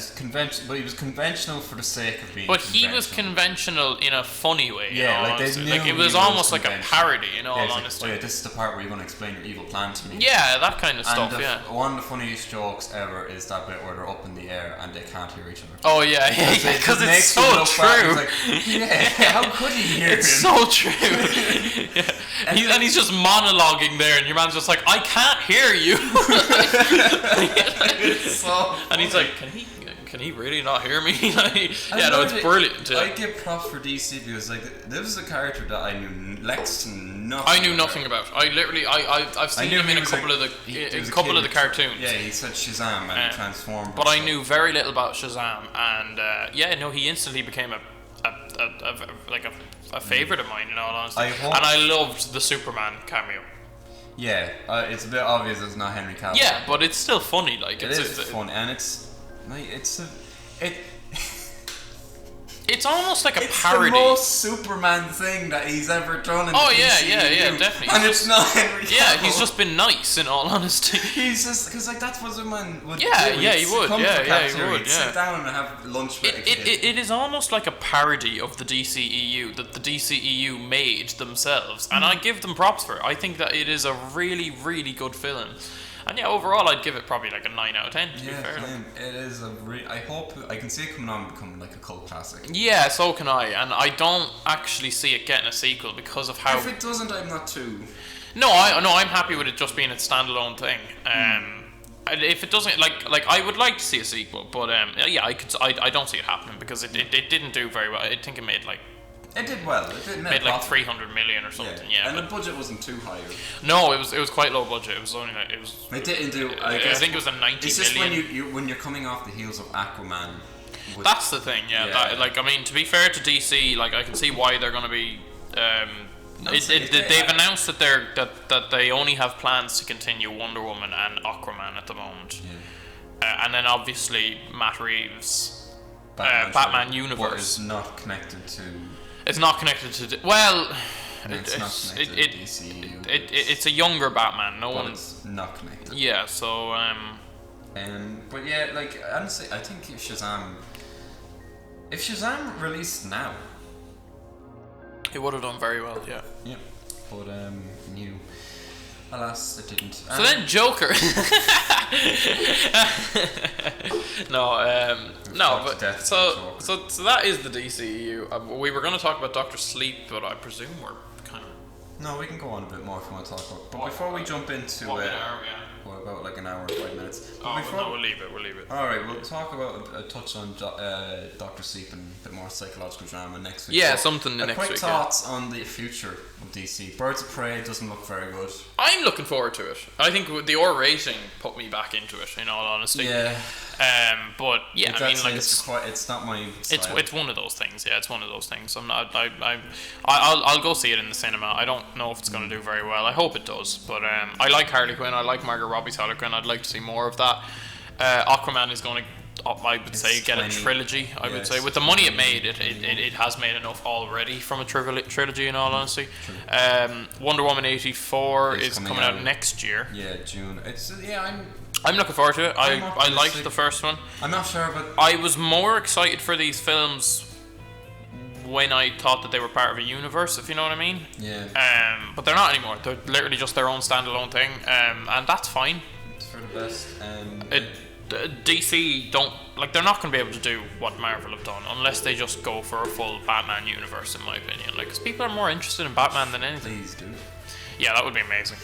Speaker 2: but he was conventional for the sake of being.
Speaker 1: But he was conventional in a funny way.
Speaker 2: Yeah, like they knew
Speaker 1: it was almost like a parody. In all honesty.
Speaker 2: Like, this is the part where you're going to explain your evil plan to me.
Speaker 1: Yeah, that kind of stuff.
Speaker 2: One of the funniest jokes ever is that bit where they're up in the air and they can't hear each other.
Speaker 1: Oh yeah, because it's so true.
Speaker 2: Like, how could he hear him?
Speaker 1: It's so true. And he's just monologuing there, and your man's just like, I can't hear you. And he's like, can he really not hear me? It's brilliant.
Speaker 2: I give props for DC because like this was a character that I knew next to nothing.
Speaker 1: I knew nothing about. I've seen him in a couple of the cartoons.
Speaker 2: Yeah, he said Shazam and transformed.
Speaker 1: But I knew very little about Shazam, and he instantly became a favorite of mine, in all honesty. And I loved the Superman cameo.
Speaker 2: Yeah, it's a bit obvious it's not Henry Cavill.
Speaker 1: Yeah, but it's still funny. Like
Speaker 2: it's fun, and
Speaker 1: it's almost like a
Speaker 2: it's
Speaker 1: parody.
Speaker 2: It's the most Superman thing that he's ever done. In
Speaker 1: yeah, definitely.
Speaker 2: And it's not Henry Cavill.
Speaker 1: Yeah, he's just been nice, in all honesty.
Speaker 2: He's just because like that's what Superman would do.
Speaker 1: He would. He would.
Speaker 2: Sit down and have lunch with a kid.
Speaker 1: It is almost like a parody of the DCEU that the DCEU made themselves, and I give them props for it. I think that it is a really, really good film. And yeah, overall, I'd give it probably like a 9 out of 10. To be fair,
Speaker 2: it is I hope I can see it coming on and becoming like a cult classic.
Speaker 1: Yeah, so can I, and I don't actually see it getting a sequel because of how.
Speaker 2: If it doesn't, I'm not too.
Speaker 1: No, I'm happy with it just being a standalone thing. If it doesn't, like I would like to see a sequel, but I don't see it happening because it didn't do very well. I think it made like.
Speaker 2: It did well. It
Speaker 1: made like 300 million or something. Yeah,
Speaker 2: and the budget wasn't too high.
Speaker 1: No, it was quite low budget. It was only like
Speaker 2: It didn't do. I
Speaker 1: think it was a 90 million.
Speaker 2: It's just when you're coming off the heels of Aquaman.
Speaker 1: That's the thing. Yeah. To be fair to DC, like I can see why they're going to be. They've announced that they only have plans to continue Wonder Woman and Aquaman at the moment. Yeah. And then obviously Matt Reeves' Batman universe
Speaker 2: is not connected to.
Speaker 1: It's not connected to. Well,
Speaker 2: it's not connected to DCEU.
Speaker 1: It's a younger Batman.
Speaker 2: It's not connected.
Speaker 1: Yeah. So.
Speaker 2: But yeah, like honestly, I think if Shazam released now,
Speaker 1: it would have done very well. Yeah.
Speaker 2: Yeah. But Alas, it didn't.
Speaker 1: So then Joker. So that is the DCEU. We were going to talk about Doctor Sleep, but I presume we're kind of.
Speaker 2: No, we can go on a bit more if you want to talk about. But before we jump into about like an hour and 5 minutes.
Speaker 1: We'll leave it.
Speaker 2: All right, we'll talk about a touch on Doctor Sleep and a bit more psychological drama next week.
Speaker 1: Yeah, something next week.
Speaker 2: Quick thoughts on the future of DC. Birds of Prey doesn't look very good.
Speaker 1: I'm looking forward to it. I think the R rating put me back into it. In all honesty.
Speaker 2: Yeah.
Speaker 1: But yeah, I mean, like
Speaker 2: it's not my style.
Speaker 1: It's one of those things. Yeah, it's one of those things. I'll go see it in the cinema. I don't know if it's going to do very well. I hope it does. But I like Harley Quinn. I like Margot Robbie's Harley Quinn. I'd like to see more of that. Aquaman is going to, I would say, get a trilogy. I would say with the money it made, it has made enough already from a trilogy. In all honesty, Wonder Woman 84 is coming out next year.
Speaker 2: Yeah, June.
Speaker 1: I'm looking forward to it. I liked the first one.
Speaker 2: I'm not sure, but
Speaker 1: I was more excited for these films when I thought that they were part of a universe, if you know what I mean.
Speaker 2: Yeah.
Speaker 1: But they're not anymore. They're literally just their own standalone thing, and that's fine.
Speaker 2: It's for the best.
Speaker 1: DC they're not going to be able to do what Marvel have done unless they just go for a full Batman universe, in my opinion. Because people are more interested in Batman than anything.
Speaker 2: Please do.
Speaker 1: Yeah, that would be amazing.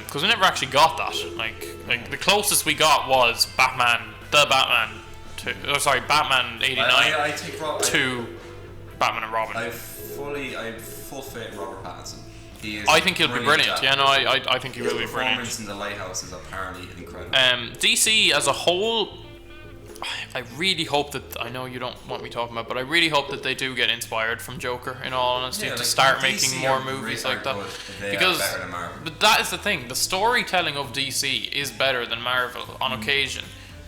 Speaker 1: Because we never actually got that. Like the closest we got was Batman 89
Speaker 2: I take
Speaker 1: to Batman and Robin.
Speaker 2: I have full faith in Robert Pattinson.
Speaker 1: I think he'll be brilliant. Yeah, no, I think he will be brilliant. His
Speaker 2: performance in The Lighthouse is apparently incredible.
Speaker 1: DC as a whole, I really hope that, I know you don't want me talking about, but I really hope that they do get inspired from Joker, in all honesty, to start making more movies like that. Because but that is the thing, the storytelling of DC is better than Marvel on occasion.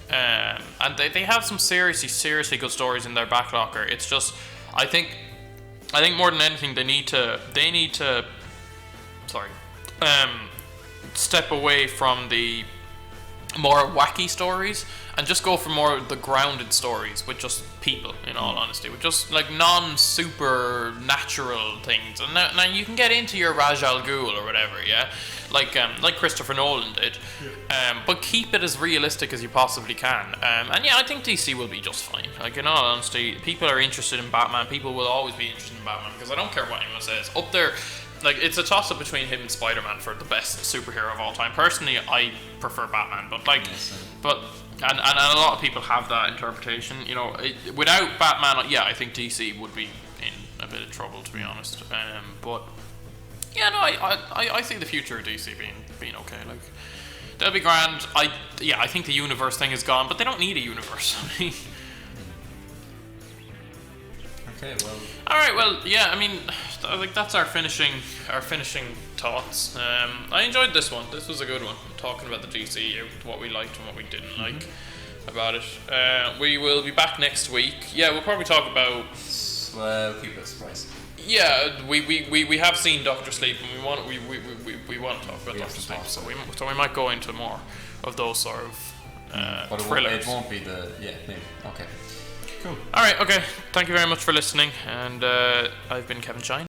Speaker 1: And they have some seriously good stories in their back locker. It's just, I think more than anything they need to step away from the more wacky stories and just go for more the grounded stories with just people, in all honesty, with just like non-supernatural things. And now you can get into your Raj Al Ghul or whatever, yeah, like Christopher Nolan did, but keep it as realistic as you possibly can. And yeah, I think DC will be just fine. Like, in all honesty, people are interested in Batman. People will always be interested in Batman because I don't care what anyone says. Up there, like, it's a toss-up between him and Spider-Man for the best superhero of all time. Personally, I prefer Batman, but and a lot of people have that interpretation. You know, without Batman, yeah, I think DC would be in a bit of trouble, to be honest. But yeah, no, I see the future of DC being okay. Like, they'll be grand. I think the universe thing is gone, but they don't need a universe.
Speaker 2: Okay, well.
Speaker 1: All right, well, yeah. I mean, like, that's our finishing thoughts. I enjoyed this one. This was a good one. Talking about the DCEU, what we liked and what we didn't like about it. We will be back next week. Yeah, we'll probably talk about.
Speaker 2: Well, keep it a surprise.
Speaker 1: Yeah, we have seen Doctor Sleep, and we want to talk about Doctor Sleep. So we might go into more of those sort of thrillers.
Speaker 2: It won't be maybe. Okay. Cool.
Speaker 1: All right. Okay. Thank you very much for listening, and I've been Kevin Shine.